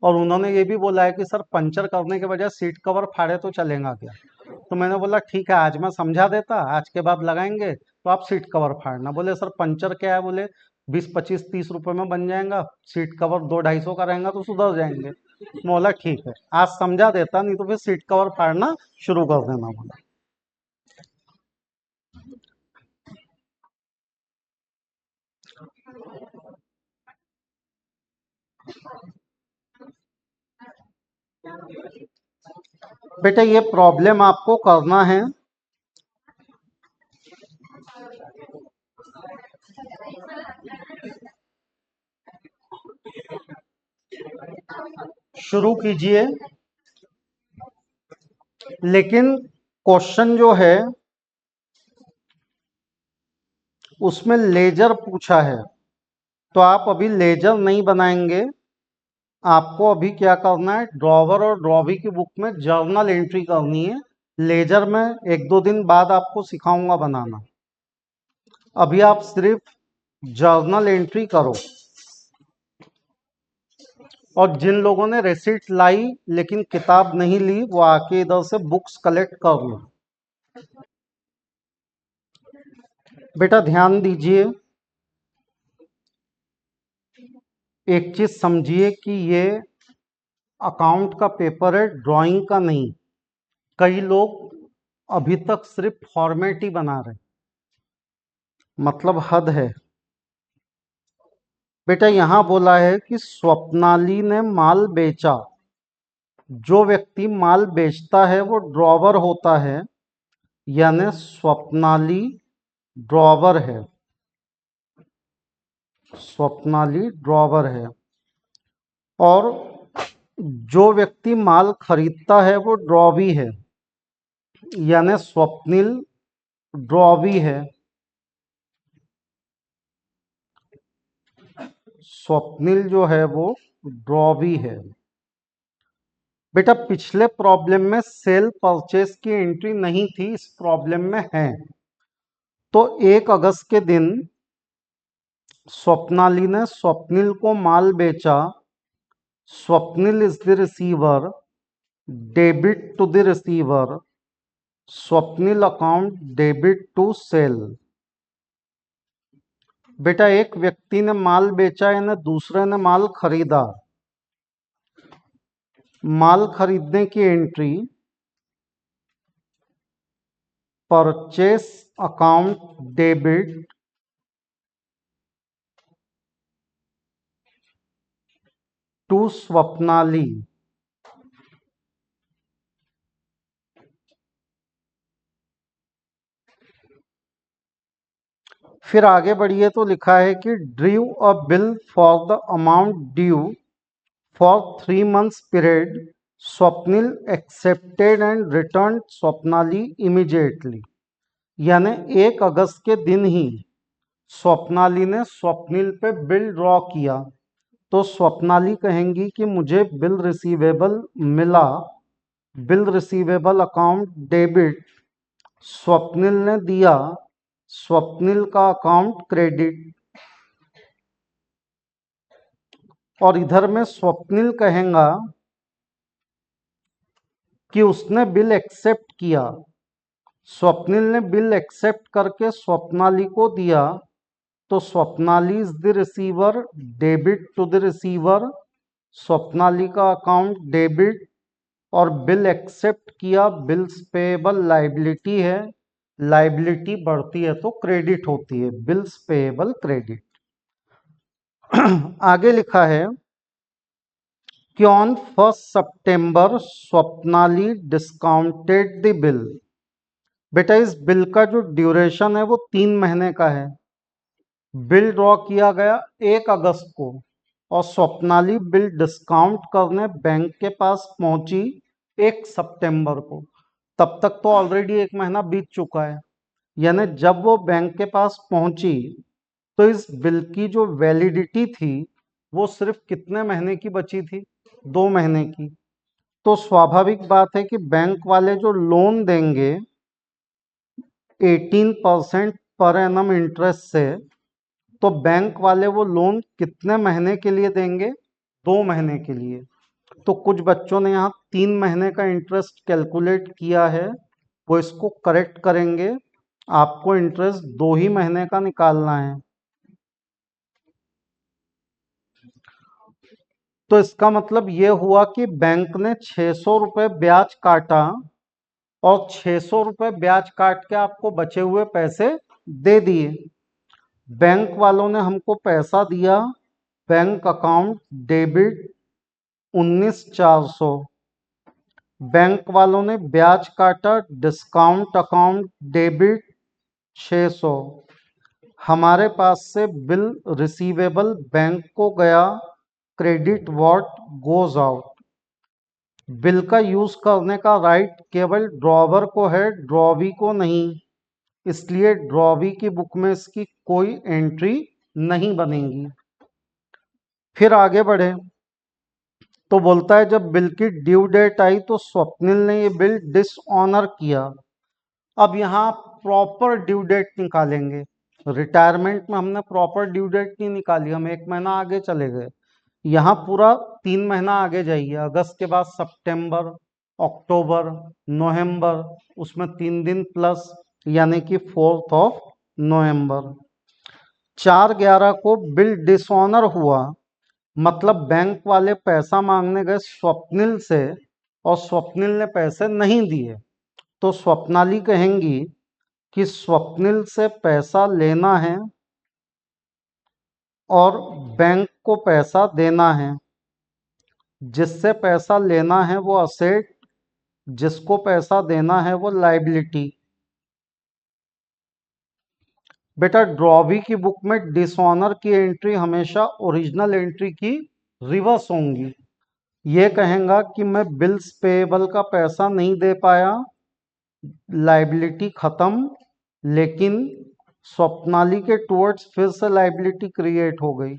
और उन्होंने ये भी बोला है कि सर पंचर करने के बजाय सीट कवर फाड़े तो चलेगा क्या। तो मैंने बोला ठीक है, आज मैं समझा देता, आज के बाद लगाएंगे तो आप सीट कवर फाड़ना। बोले सर पंचर क्या है, बोले 20 25 30 रुपए में बन जाएगा, सीट कवर 200 250 का रहेगा तो सुधर जाएंगे। मैं बोला ठीक है, आज समझा देता, नहीं तो फिर सीट कवर फाड़ना शुरू कर देना। बोला बेटा ये प्रॉब्लम आपको करना है, शुरू कीजिए, लेकिन क्वेश्चन जो है उसमें लेजर पूछा है, तो आप अभी लेजर नहीं बनाएंगे। आपको अभी क्या करना है, ड्रॉवर और ड्रॉवी की बुक में जर्नल एंट्री करनी है। लेजर में एक दो दिन बाद आपको सिखाऊंगा बनाना। अभी आप सिर्फ जर्नल एंट्री करो। और जिन लोगों ने रेसिट लाई लेकिन किताब नहीं ली, वो आके इधर से बुक्स कलेक्ट कर लो। बेटा ध्यान दीजिए, एक चीज समझिए कि ये अकाउंट का पेपर है, ड्राइंग का नहीं। कई लोग अभी तक सिर्फ फॉर्मेट ही बना रहे, मतलब हद है। बेटा यहां बोला है कि स्वप्नाली ने माल बेचा। जो व्यक्ति माल बेचता है वो ड्रॉवर होता है, यानी स्वप्नाली ड्रॉवर है, स्वप्नाली ड्रॉवर है। और जो व्यक्ति माल खरीदता है वो ड्रॉवी है, यानी स्वप्निल ड्रॉवी है, स्वप्निल जो है वो ड्रॉवी है। बेटा पिछले प्रॉब्लम में सेल परचेस की एंट्री नहीं थी, इस प्रॉब्लम में है। तो 1 अगस्त के दिन स्वप्नाली ने स्वप्निल को माल बेचा, Swapnil is the receiver, debit to the receiver, Swapnil account debit to sale. बेटा एक व्यक्ति ने माल बेचा यानी दूसरे ने माल खरीदा। माल खरीदने की entry purchase account debit to Swapnali. फिर आगे बढ़िए तो लिखा है कि drew a bill for the amount due for 3 months period, Swapnil accepted and return Swapnali immediately. यानी 1 अगस्त के दिन ही स्वप्नाली ने स्वप्निल पे बिल ड्रॉ किया, तो स्वप्नाली कहेंगी कि मुझे बिल रिसीवेबल मिला, bill receivable account debit, Swapnil ने दिया, स्वप्निल का अकाउंट क्रेडिट। और इधर में स्वप्निल कहेगा कि उसने बिल एक्सेप्ट किया, स्वप्निल ने बिल एक्सेप्ट करके स्वप्नाली को दिया, तो Swapnali is the receiver, debit to the receiver, Swapnali का अकाउंट डेबिट। और बिल एक्सेप्ट किया, बिल्स पेएबल लाइबिलिटी है, लाइबिलिटी बढ़ती है तो क्रेडिट होती है, बिल्स पेएबल क्रेडिट। आगे लिखा है कि on 1 September Swapnali discounted the bill. बेटा इस बिल का जो ड्यूरेशन है वो 3 महीने का है। बिल ड्रॉ किया गया 1 अगस्त को और स्वप्नाली बिल डिस्काउंट करने बैंक के पास पहुंची 1 सितंबर को। तब तक तो ऑलरेडी 1 महीना बीत चुका है, यानी जब वो बैंक के पास पहुंची तो इस बिल की जो वैलिडिटी थी वो सिर्फ कितने महीने की बची थी? 2 महीने की। तो स्वाभाविक बात है कि बैंक वाले जो लोन देंगे 18% पर एनम इंटरेस्ट से, तो बैंक वाले वो लोन कितने महीने के लिए देंगे? 2 महीने के लिए। तो कुछ बच्चों ने यहाँ 3 महीने का इंटरेस्ट कैलकुलेट किया है, वो इसको करेक्ट करेंगे। आपको इंटरेस्ट 2 ही महीने का निकालना है। तो इसका मतलब ये हुआ कि बैंक ने 600 रुपये ब्याज काटा और 600 रुपये ब्याज काट के आपको बचे हुए पैसे दे दिए। बैंक वालों ने हमको पैसा दिया, बैंक अकाउंट डेबिट 19,400, बैंक वालों ने ब्याज काटा, डिस्काउंट अकाउंट डेबिट 600। हमारे पास से बिल रिसीवेबल बैंक को गया, credit what goes out. Bill का यूज करने का राइट केवल ड्रॉवर को है, ड्रॉवी को नहीं, इसलिए ड्रॉवी की बुक में इसकी कोई एंट्री नहीं बनेगी। फिर आगे बढ़े तो बोलता है जब बिल की ड्यू डेट आई तो स्वप्निल ने ये बिल डिसऑनर किया। अब यहाँ प्रॉपर ड्यू डेट निकालेंगे। रिटायरमेंट में हमने प्रॉपर ड्यू डेट नहीं निकाली, हम 1 महीना आगे चले गए। यहाँ पूरा 3 महीना आगे जाइए, अगस्त के बाद सितंबर, अक्टूबर, नवंबर, उसमें 3 दिन प्लस, यानी कि 4 नवंबर। 4/11 को बिल डिसऑनर हुआ, मतलब बैंक वाले पैसा मांगने गए स्वप्निल से और स्वप्निल ने पैसे नहीं दिए। तो स्वप्नाली कहेंगी कि स्वप्निल से पैसा लेना है और बैंक को पैसा देना है। जिससे पैसा लेना है वो असेट, जिसको पैसा देना है वो लाइबिलिटी। बेटा ड्रॉवी की बुक में डिसऑनर की एंट्री हमेशा ओरिजिनल एंट्री की रिवर्स होंगी। ये कहेगा कि मैं बिल्स पेएबल का पैसा नहीं दे पाया, लाइबिलिटी खत्म, लेकिन स्वप्नाली के टुवर्ड्स फिर से लाइबिलिटी क्रिएट हो गई,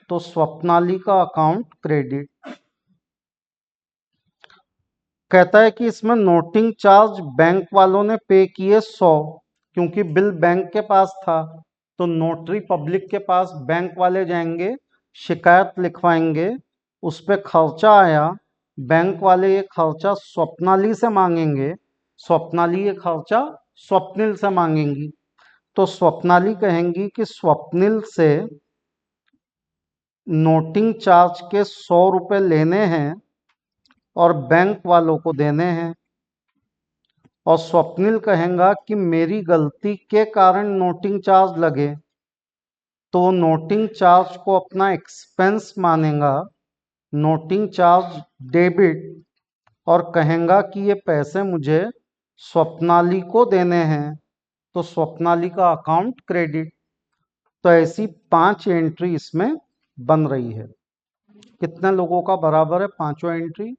तो स्वप्नाली का अकाउंट क्रेडिट। कहता है कि इसमें नोटिंग चार्ज बैंक वालों ने पे किए 100, क्योंकि बिल बैंक के पास था तो नोटरी पब्लिक के पास बैंक वाले जाएंगे, शिकायत लिखवाएंगे, उस पर खर्चा आया, बैंक वाले ये खर्चा स्वप्नाली से मांगेंगे, स्वप्नाली ये खर्चा स्वप्निल से मांगेंगी। तो स्वप्नाली कहेंगी कि स्वप्निल से नोटिंग चार्ज के 100 रुपये लेने हैं और बैंक वालों को देने हैं। और स्वप्निल कहेगा कि मेरी गलती के कारण नोटिंग चार्ज लगे, तो नोटिंग चार्ज को अपना एक्सपेंस मानेगा, नोटिंग चार्ज डेबिट, और कहेगा कि ये पैसे मुझे स्वप्नाली को देने हैं, तो स्वप्नाली का अकाउंट क्रेडिट। तो ऐसी 5 एंट्री इसमें बन रही है। कितने लोगों का बराबर है पांचों एंट्री?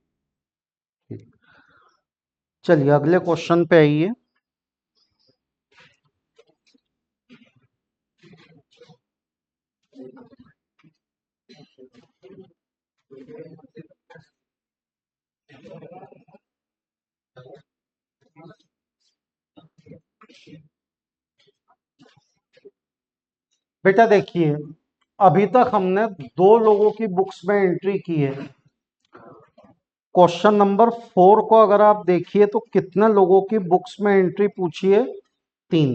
चलिए अगले क्वेश्चन पे आइए। बेटा देखिए, अभी तक हमने दो लोगों की बुक्स में एंट्री की है। क्वेश्चन नंबर 4 को अगर आप देखिए तो कितने लोगों की बुक्स में एंट्री पूछी है? 3।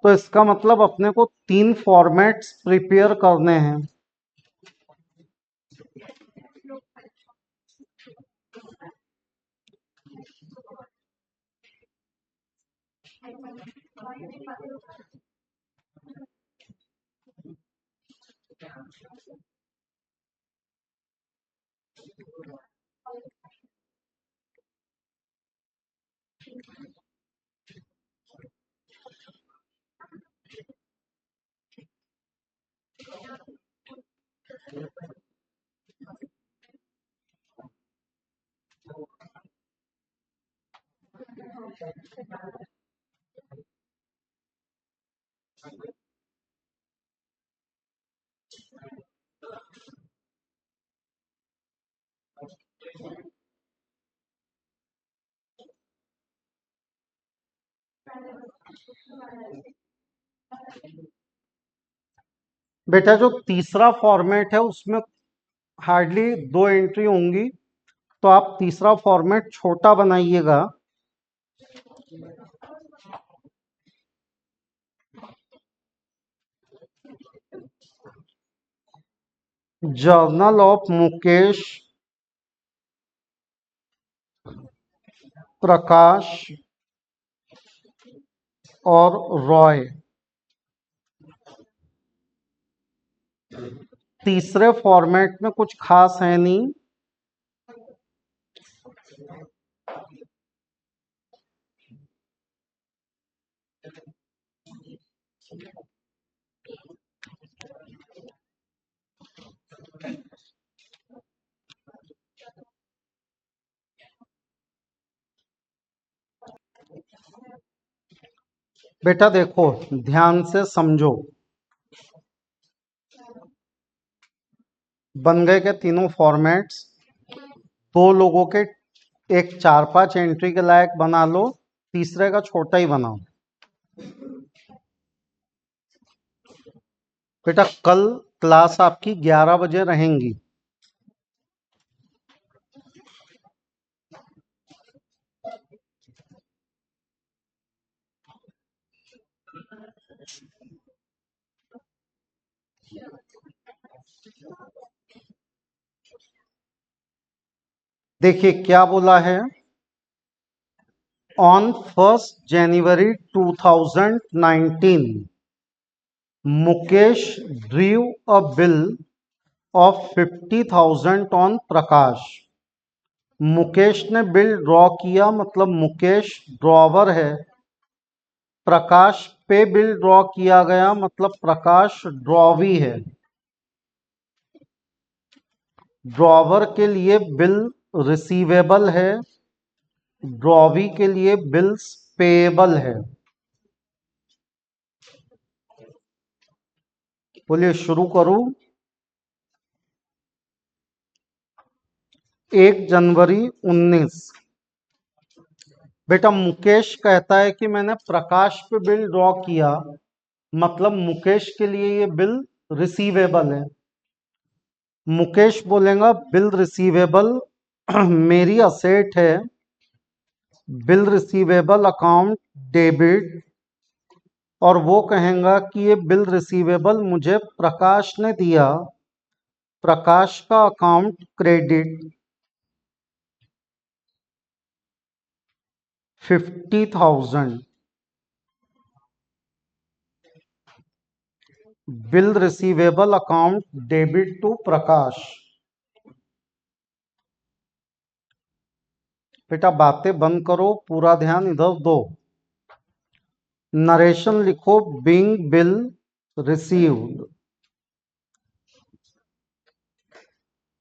तो इसका मतलब अपने को 3 फॉर्मेट्स प्रिपेयर करने हैं। बेटा जो तीसरा फॉर्मेट है उसमें हार्डली 2 एंट्री होंगी, तो आप तीसरा फॉर्मेट छोटा बनाइएगा। जर्नल ऑफ मुकेश, प्रकाश और रॉय। तीसरे फॉर्मेट में कुछ खास है नहीं। बेटा देखो, ध्यान से समझो। बन गए के तीनों फॉर्मेट्स। दो लोगों के एक 4-5 एंट्री के लायक बना लो, तीसरे का छोटा ही बनाओ। बेटा कल क्लास आपकी 11 बजे रहेंगी। देखिए क्या बोला है। On 1st January 2019 Mukesh drew a bill of 50,000 on Prakash. Mukesh ने बिल ड्रॉ किया, मतलब मुकेश ड्रॉवर है। प्रकाश पे बिल ड्रॉ किया गया, मतलब प्रकाश ड्रॉवी है। ड्रॉवर के लिए बिल रिसीवेबल है, ड्रॉवी के लिए बिल्स पेएबल है। बोलिए शुरू करूं। 1 जनवरी 19। बेटा मुकेश कहता है कि मैंने प्रकाश पे बिल ड्रॉ किया, मतलब मुकेश के लिए ये बिल रिसीवेबल है। मुकेश बोलेगा बिल रिसीवेबल मेरी असेट है, बिल रिसीवेबल अकाउंट डेबिट। और वो कहेगा कि ये बिल रिसीवेबल मुझे प्रकाश ने दिया, प्रकाश का account credit. 50,000 bill receivable account debit to Prakash. बेटा बातें बंद करो, पूरा ध्यान इधर दो। नरेशन लिखो, बीइंग बिल रिसीव्ड।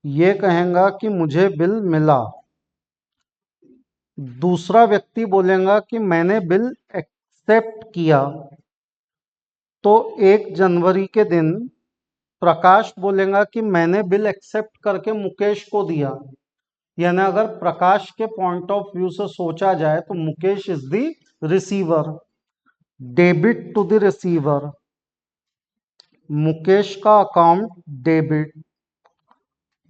ये कहेगा कि मुझे बिल मिला। दूसरा व्यक्ति बोलेगा कि मैंने बिल एक्सेप्ट किया। तो 1 जनवरी के दिन प्रकाश बोलेगा कि मैंने बिल एक्सेप्ट करके मुकेश को दिया। यानी अगर प्रकाश के पॉइंट ऑफ व्यू से सोचा जाए तो Mukesh is the receiver. Debit to the receiver, Mukesh का अकाउंट डेबिट।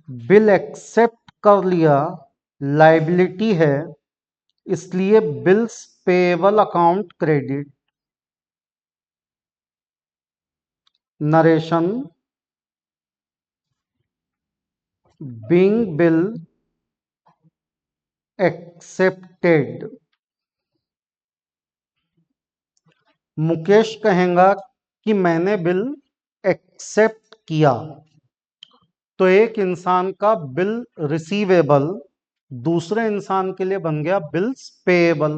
बिल एक्सेप्ट कर लिया, लाइबिलिटी है, इसलिए bills payable account credit. Narration, being bill accepted. Mukesh कहेगा कि मैंने बिल एक्सेप्ट किया, तो एक इंसान का बिल रिसीवेबल दूसरे इंसान के लिए बन गया बिल्स पेएबल।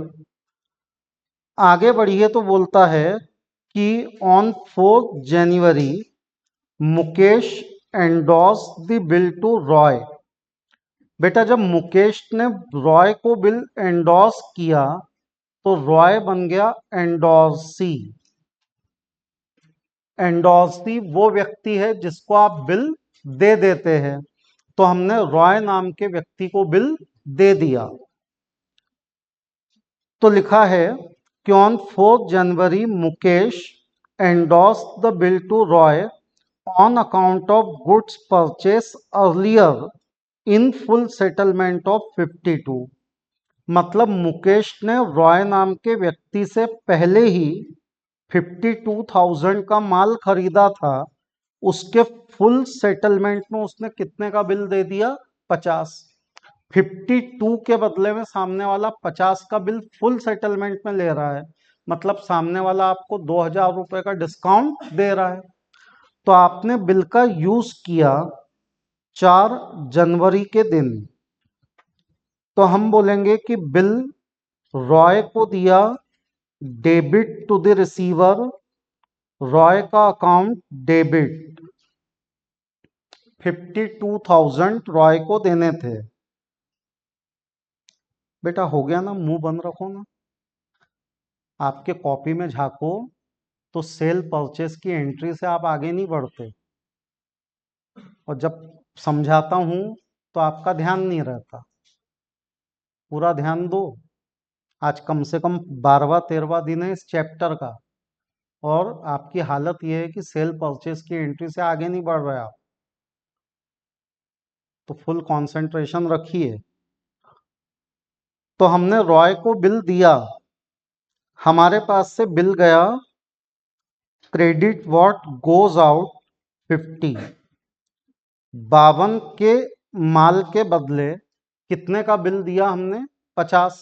आगे बढ़िए तो बोलता है कि on 4 January Mukesh endorse the bill to Roy. बेटा जब मुकेश ने रॉय को बिल एंडोर्स किया तो रॉय बन गया एंडोर्सी। एंडोर्सी वो व्यक्ति है जिसको आप बिल दे देते हैं, तो हमने रॉय नाम के व्यक्ति को बिल दे दिया। तो लिखा है कि on 4 January Mukesh endorse the bill to Roy on account of goods purchase earlier in full settlement of 52। मतलब मुकेश ने रॉय नाम के व्यक्ति से पहले ही 52,000 का माल खरीदा था, उसके फुल सेटलमेंट में उसने कितने का बिल दे दिया? 50। 52 के बदले में सामने वाला 50 का बिल फुल सेटलमेंट में ले रहा है, मतलब सामने वाला आपको 2,000 रुपए का डिस्काउंट दे रहा है। तो आपने बिल का यूज किया 4 जनवरी के दिन, तो हम बोलेंगे कि बिल रॉय को दिया, debit to the receiver, Roy का अकाउंट डेबिट, 52,000 रॉय को देने थे। बेटा हो गया ना, मुंह बंद रखो ना। आपके कॉपी में झांको तो सेल परचेस की एंट्री से आप आगे नहीं बढ़ते, और जब समझाता हूं तो आपका ध्यान नहीं रहता। पूरा ध्यान दो। आज कम से कम 12वां-13वां दिन है इस चैप्टर का, और आपकी हालत यह है कि सेल परचेस की एंट्री से आगे नहीं बढ़ रहे आप, तो फुल कंसंट्रेशन रखिए। तो हमने रॉय को बिल दिया, हमारे पास से बिल गया, क्रेडिट व्हाट गोज आउट 50। 52 के माल के बदले कितने का बिल दिया हमने? 50।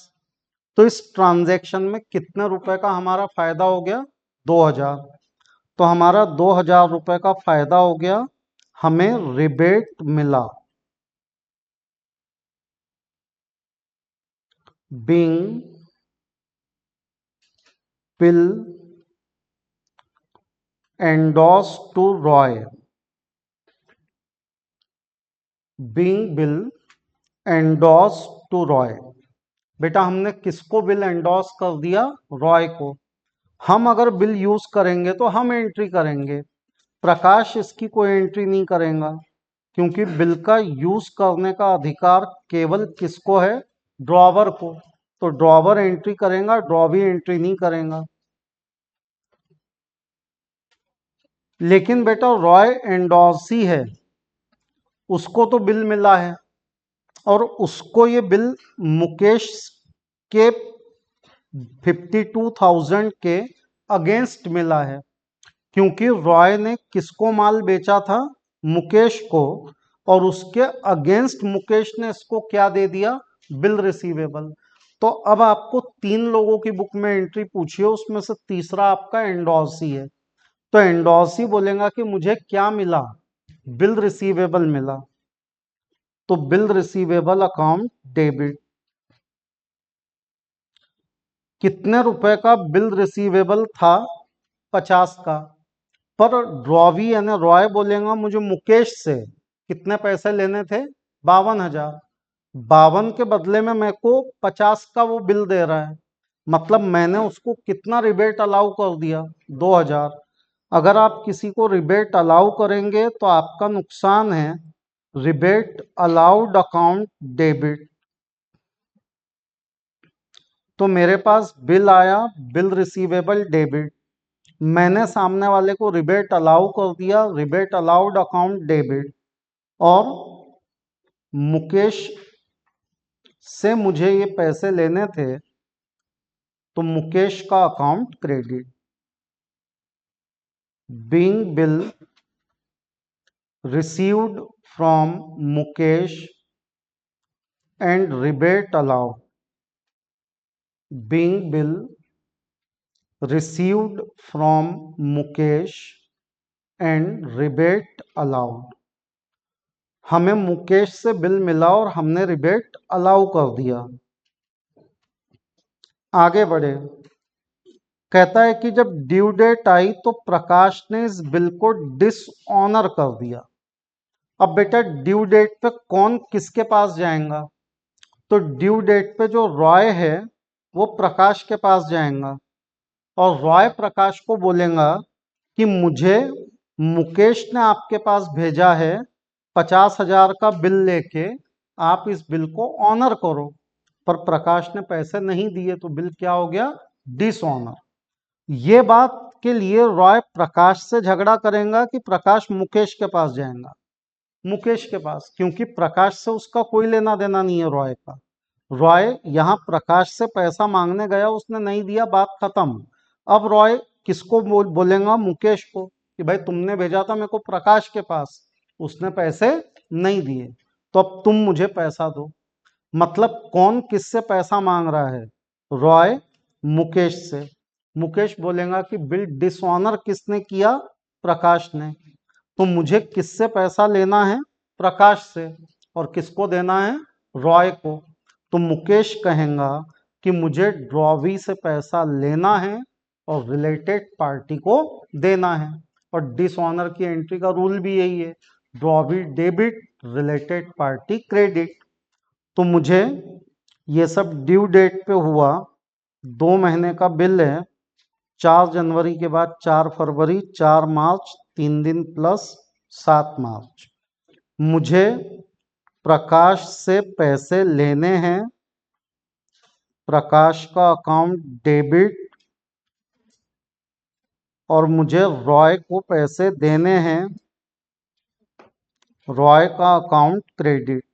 तो इस ट्रांजैक्शन में कितने रुपए का हमारा फायदा हो गया? 2,000। तो हमारा 2,000 रुपए का फायदा हो गया, हमें रिबेट मिला। Being bill endorse to Roy, being bill endorse to Roy. बेटा हमने किसको बिल एंडोर्स कर दिया? रॉय को। हम अगर बिल यूज करेंगे तो हम एंट्री करेंगे, प्रकाश इसकी कोई एंट्री नहीं करेगा, क्योंकि बिल का यूज करने का अधिकार केवल किसको है? ड्रॉवर को। तो ड्रॉवर एंट्री करेगा, ड्रॉवी एंट्री नहीं करेगा। लेकिन बेटा रॉय एंडोर्सी है, उसको तो बिल मिला है, और उसको ये बिल मुकेश के 52,000 के अगेंस्ट मिला है, क्योंकि रॉय ने किसको माल बेचा था? मुकेश को, और उसके अगेंस्ट मुकेश ने इसको क्या दे दिया? Bill receivable. तो अब आपको 3 लोगों की बुक में एंट्री पूछिए, उसमें से तीसरा आपका एंडोर्सी है, तो एंडोर्सी बोलेगा कि मुझे क्या मिला? बिल रिसीवेबल मिला। तो बिल रिसीवेबल अकाउंट डेबिट। कितने रुपए का बिल रिसीवेबल था? 50 का। पर ड्रॉवी यानी रॉय बोलेगा मुझे मुकेश से कितने पैसे लेने थे? 52,000। 52 के बदले में मेरे को 50 का वो बिल दे रहा है, मतलब मैंने उसको कितना रिबेट अलाउ कर दिया? 2,000। अगर आप किसी को रिबेट अलाउ करेंगे तो आपका नुकसान है। Rebate allowed account debit. तो मेरे पास बिल आया, बिल रिसीवेबल डेबिट। मैंने सामने वाले को रिबेट अलाउ कर दिया, रिबेट अलाउड अकाउंट डेबिट। और मुकेश से मुझे ये पैसे लेने थे, तो मुकेश का account credit. Being bill received from Mukesh and rebate allowed. Being bill received from Mukesh and rebate allowed. हमें मुकेश से बिल मिला और हमने रिबेट अलाउ कर दिया। आगे बढ़े। कहता है कि जब ड्यू डेट आई तो प्रकाश ने इस बिल को डिसऑनर कर दिया। अब बेटा ड्यू डेट पे कौन किसके पास जाएगा? तो ड्यू डेट पे जो रॉय है वो प्रकाश के पास जाएगा और रॉय प्रकाश को बोलेगा कि मुझे मुकेश ने आपके पास भेजा है 50,000 का बिल लेके, आप इस बिल को ऑनर करो। पर प्रकाश ने पैसे नहीं दिए तो बिल क्या हो गया? डिसऑनर। ये बात के लिए रॉय प्रकाश से झगड़ा करेगा कि प्रकाश मुकेश के पास जाएगा? मुकेश के पास, क्योंकि प्रकाश से उसका कोई लेना देना नहीं है रॉय का। रॉय यहां प्रकाश से पैसा मांगने गया, उसने नहीं दिया, बात खत्म। अब रॉय किसको बोलेगा? मुकेश को कि भाई तुमने भेजा था मेरे को प्रकाश के पास, उसने पैसे नहीं दिए, तो अब तुम मुझे पैसा दो। मतलब कौन किससे पैसा मांग रहा है? रॉय मुकेश से। मुकेश बोलेगा कि बिल डिसऑनर किसने किया? प्रकाश ने। तो मुझे किससे पैसा लेना है? प्रकाश से। और किसको देना है? रॉय को। तो मुकेश कहेगा कि मुझे ड्रॉवी से पैसा लेना है और रिलेटेड पार्टी को देना है। और डिसऑनर की एंट्री का रूल भी यही है, drawee debit, related party credit. तो मुझे ये सब ड्यू डेट पे हुआ। 2 महीने का बिल है, 4 जनवरी के बाद 4 फरवरी, 4 मार्च, 3 दिन प्लस 7 मार्च। मुझे प्रकाश से पैसे लेने हैं, प्रकाश का अकाउंट डेबिट, और मुझे रॉय को पैसे देने हैं, रॉय का अकाउंट क्रेडिट।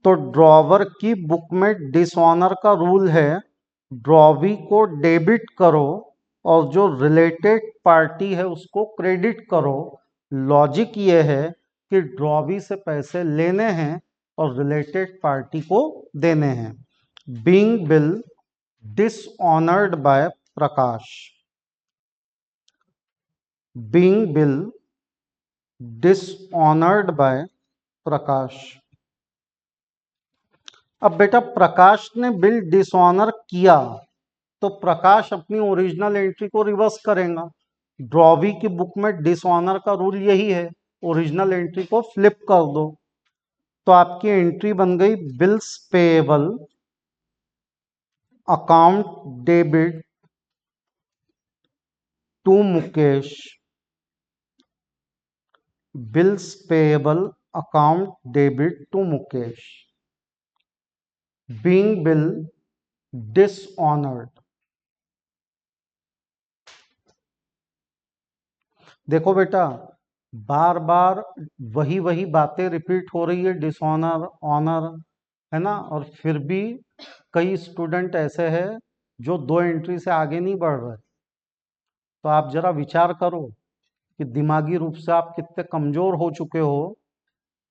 तो ड्रॉवर की बुक में डिसऑनर का रूल है, ड्रॉवी को डेबिट करो और जो रिलेटेड पार्टी है उसको क्रेडिट करो। लॉजिक ये है कि ड्रॉवी से पैसे लेने हैं और रिलेटेड पार्टी को देने हैं। बीइंग बिल डिसऑनर्ड बाय प्रकाश। बीइंग बिल डिसऑनर्ड बाय प्रकाश। अब बेटा प्रकाश ने बिल डिसऑनर किया तो प्रकाश अपनी ओरिजिनल एंट्री को रिवर्स करेगा। ड्रॉवी की बुक में डिसऑनर का रूल यही है, ओरिजिनल एंट्री को फ्लिप कर दो। तो आपकी एंट्री बन गई bills payable account debit to Mukesh. Bills payable account debit to Mukesh. Being bill dishonoured. देखो बेटा बार बार वही वही बातें रिपीट हो रही है, डिसऑनर, ऑनर, है ना। और फिर भी कई स्टूडेंट ऐसे हैं जो 2 एंट्री से आगे नहीं बढ़ रहे। तो आप जरा विचार करो कि दिमागी रूप से आप कितने कमजोर हो चुके हो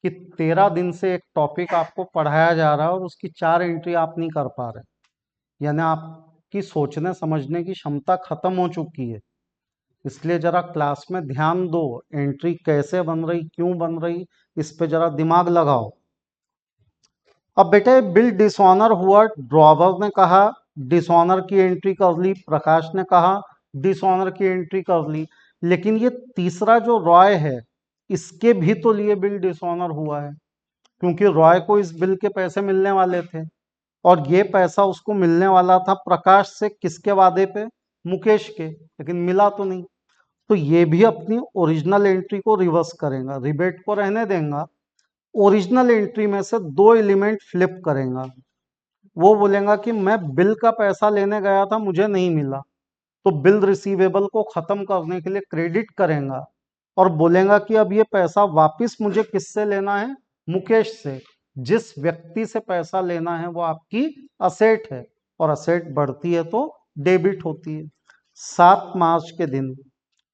कि 13 दिन से एक टॉपिक आपको पढ़ाया जा रहा है और उसकी 4 एंट्री आप नहीं कर पा रहे। यानी आपकी सोचने समझने की क्षमता खत्म हो चुकी है। इसलिए जरा क्लास में ध्यान दो, एंट्री कैसे बन रही, क्यों बन रही, इस पे जरा दिमाग लगाओ। अब बेटे बिल डिसऑनर हुआ, ड्रॉवर ने कहा डिसऑनर की एंट्री कर ली, प्रकाश ने कहा डिसऑनर की एंट्री कर ली। लेकिन ये तीसरा जो रॉय है इसके भी तो लिए बिल डिसऑनर हुआ है, क्योंकि रॉय को इस बिल के पैसे मिलने वाले थे और ये पैसा उसको मिलने वाला था प्रकाश से, किसके वादे पे? मुकेश के, लेकिन मिला तो नहीं। तो ये भी अपनी ओरिजिनल एंट्री को रिवर्स करेगा, रिबेट को रहने देगा, ओरिजिनल एंट्री में से 2 एलिमेंट फ्लिप करेगा। वो बोलेगा कि मैं बिल का पैसा लेने गया था, मुझे नहीं मिला, तो बिल रिसीवेबल को खत्म करने के लिए क्रेडिट करेगा और बोलेगा कि अब ये पैसा वापस मुझे किससे लेना है, मुकेश से। जिस व्यक्ति से पैसा लेना है वो आपकी असेट है, और असेट बढ़ती है तो डेबिट होती है। 7 मार्च के दिन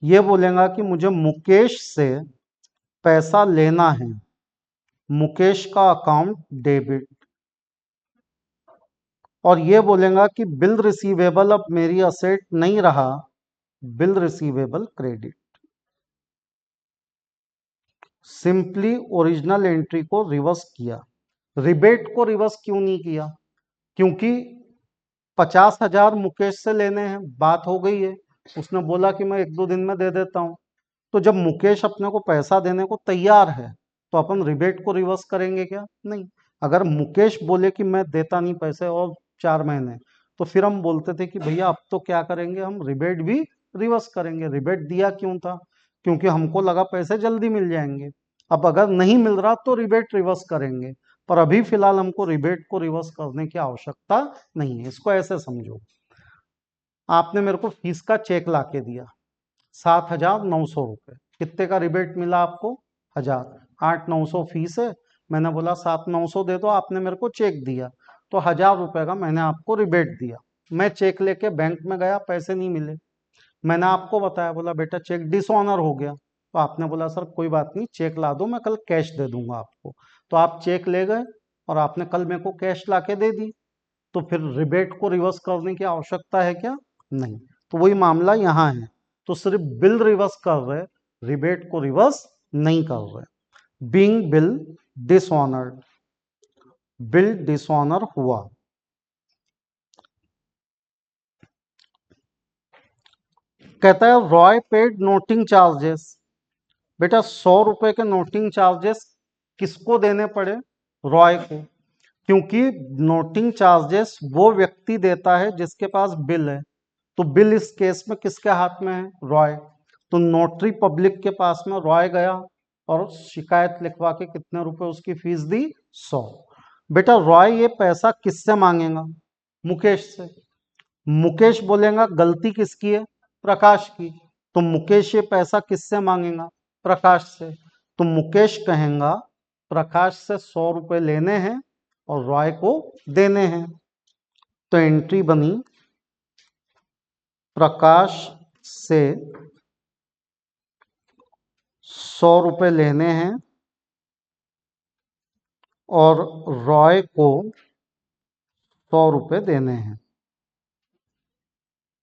ये बोलेगा कि मुझे मुकेश से पैसा लेना है, मुकेश का अकाउंट डेबिट, और ये बोलेगा कि बिल रिसीवेबल अब मेरी असेट नहीं रहा, bill receivable credit. Simply original entry को रिवर्स किया। रिबेट को रिवर्स क्यों नहीं किया? क्योंकि 50,000 मुकेश से लेने हैं, बात हो गई है, उसने बोला कि मैं 1-2 दिन में दे देता हूं। तो जब मुकेश अपने को पैसा देने को तैयार है तो अपन रिबेट को रिवर्स करेंगे क्या? नहीं। अगर मुकेश बोले कि मैं देता नहीं पैसे और 4 महीने, तो फिर हम बोलते थे कि भैया अब तो क्या करेंगे, हम रिबेट भी रिवर्स करेंगे। रिबेट दिया क्यों था? क्योंकि हमको लगा पैसे जल्दी मिल जाएंगे। अब अगर नहीं मिल रहा तो रिबेट रिवर्स करेंगे, पर अभी फिलहाल हमको रिबेट को रिवर्स करने की आवश्यकता नहीं है। इसको ऐसे समझो, आपने मेरे को फीस का चेक ला के दिया 7,900 रुपये, कितने का रिबेट मिला आपको? 1000। 8,900 फीस है, मैंने बोला 7,900 दे दो, आपने मेरे को चेक दिया, तो 1000 रुपये का मैंने आपको रिबेट दिया। मैं चेक लेके बैंक में गया, पैसे नहीं मिले, मैंने आपको बताया, बोला बेटा चेक डिसऑनर हो गया, तो आपने बोला सर कोई बात नहीं, चेक ला दो, मैं कल कैश दे दूंगा आपको। तो आप चेक ले गए और आपने कल मेरे को कैश ला के दे दी, तो फिर रिबेट को रिवर्स करने की आवश्यकता है क्या? नहीं। तो वही मामला यहाँ है, तो सिर्फ बिल रिवर्स कर रहे, रिबेट को रिवर्स नहीं कर रहे। Being bill dishonoured, bill dishonour हुआ। कहता है रॉय पेड नोटिंग चार्जेस। बेटा 100 रुपए के नोटिंग चार्जेस किसको देने पड़े? रॉय को, क्योंकि नोटिंग चार्जेस वो व्यक्ति देता है जिसके पास बिल है। तो बिल इस केस में किसके हाथ में है? रॉय। तो नोटरी पब्लिक के पास में रॉय गया और शिकायत लिखवा के कितने रुपए उसकी फीस दी? 100। बेटा रॉय ये पैसा किससे मांगेगा? मुकेश से। मुकेश बोलेगा गलती किसकी है? प्रकाश की। तो मुकेश ये पैसा किससे मांगेगा? प्रकाश से। तो मुकेश कहेगा प्रकाश से 100 रुपए लेने हैं और रॉय को देने हैं। तो एंट्री बनी प्रकाश से 100 रुपए लेने हैं और रॉय को 100 रुपए देने हैं।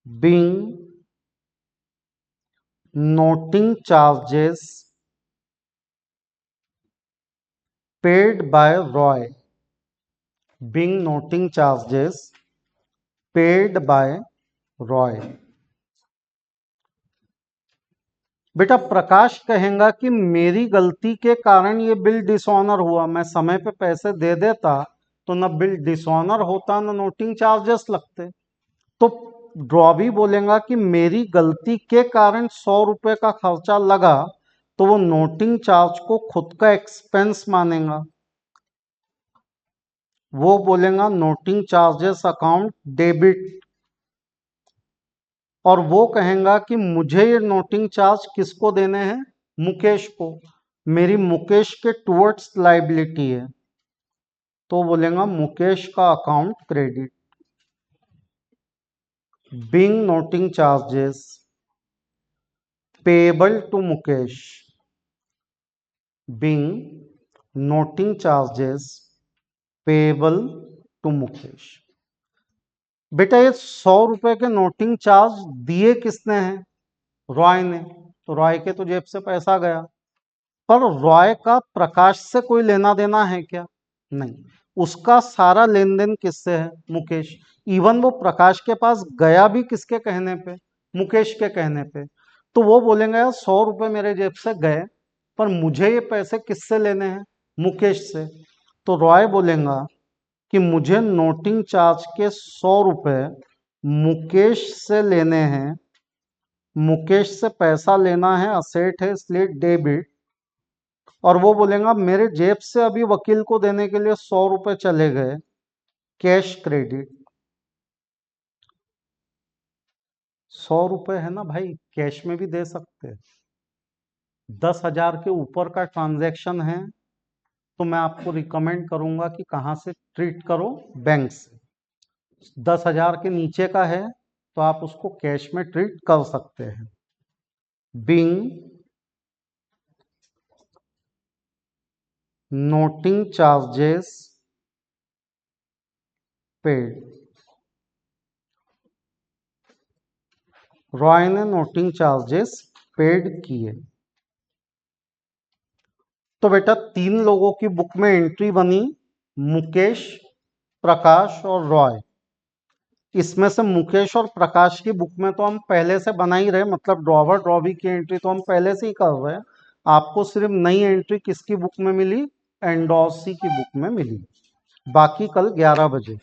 Being noting charges paid by Roy, being noting charges paid by Roy. बेटा प्रकाश कहेगा कि मेरी गलती के कारण ये बिल डिसऑनर हुआ, मैं समय पे पैसे दे देता तो न बिल डिसऑनर होता न नोटिंग चार्जेस लगते। तो ड्रॉबी बोलेगा कि मेरी गलती के कारण 100 रुपए का खर्चा लगा, तो वो नोटिंग चार्ज को खुद का एक्सपेंस मानेगा। वो बोलेगा नोटिंग चार्जेस अकाउंट डेबिट, और वो कहेगा कि मुझे ये नोटिंग चार्ज किसको देने हैं? मुकेश को, मेरी मुकेश के टुवर्ड्स लाइबिलिटी है, तो बोलेगा मुकेश का account credit. Being noting charges payable to Mukesh, being noting charges payable to Mukesh. बेटा ये 100 रुपए के नोटिंग चार्ज दिए किसने हैं? रॉय ने। तो रॉय के तो जेब से पैसा गया, पर रॉय का प्रकाश से कोई लेना देना है क्या? नहीं। उसका सारा लेन देन किससे है? मुकेश। इवन वो प्रकाश के पास गया भी किसके कहने पे? मुकेश के कहने पे। तो वो बोलेंगे यार 100 रुपए मेरे जेब से गए, पर मुझे ये पैसे किससे लेने हैं? मुकेश से। तो रॉय बोलेगा कि मुझे नोटिंग चार्ज के 100 रुपए मुकेश से लेने हैं, मुकेश से पैसा लेना है, असेट है इसलिए डेबिट। और वो बोलेगा मेरे जेब से अभी वकील को देने के लिए 100 रुपए चले गए, कैश क्रेडिट। 100 रुपए है ना भाई, कैश में भी दे सकते हैं। 10,000 के ऊपर का ट्रांजैक्शन है तो मैं आपको रिकमेंड करूंगा कि कहाँ से ट्रीट करो, बैंक से। 10,000 के नीचे का है तो आप उसको कैश में ट्रीट कर सकते हैं। Being noting charges paid, Roy ने नोटिंग चार्जेस पेड किए। तो बेटा 3 लोगों की बुक में एंट्री बनी, मुकेश, प्रकाश और रॉय। इसमें से मुकेश और प्रकाश की बुक में तो हम पहले से बना ही रहे, मतलब ड्रॉवर ड्रॉवी की एंट्री तो हम पहले से ही कर रहे हैं। आपको सिर्फ नई एंट्री किसकी बुक में मिली, एंडोर्सी की बुक में मिली। बाकी कल 11 बजे।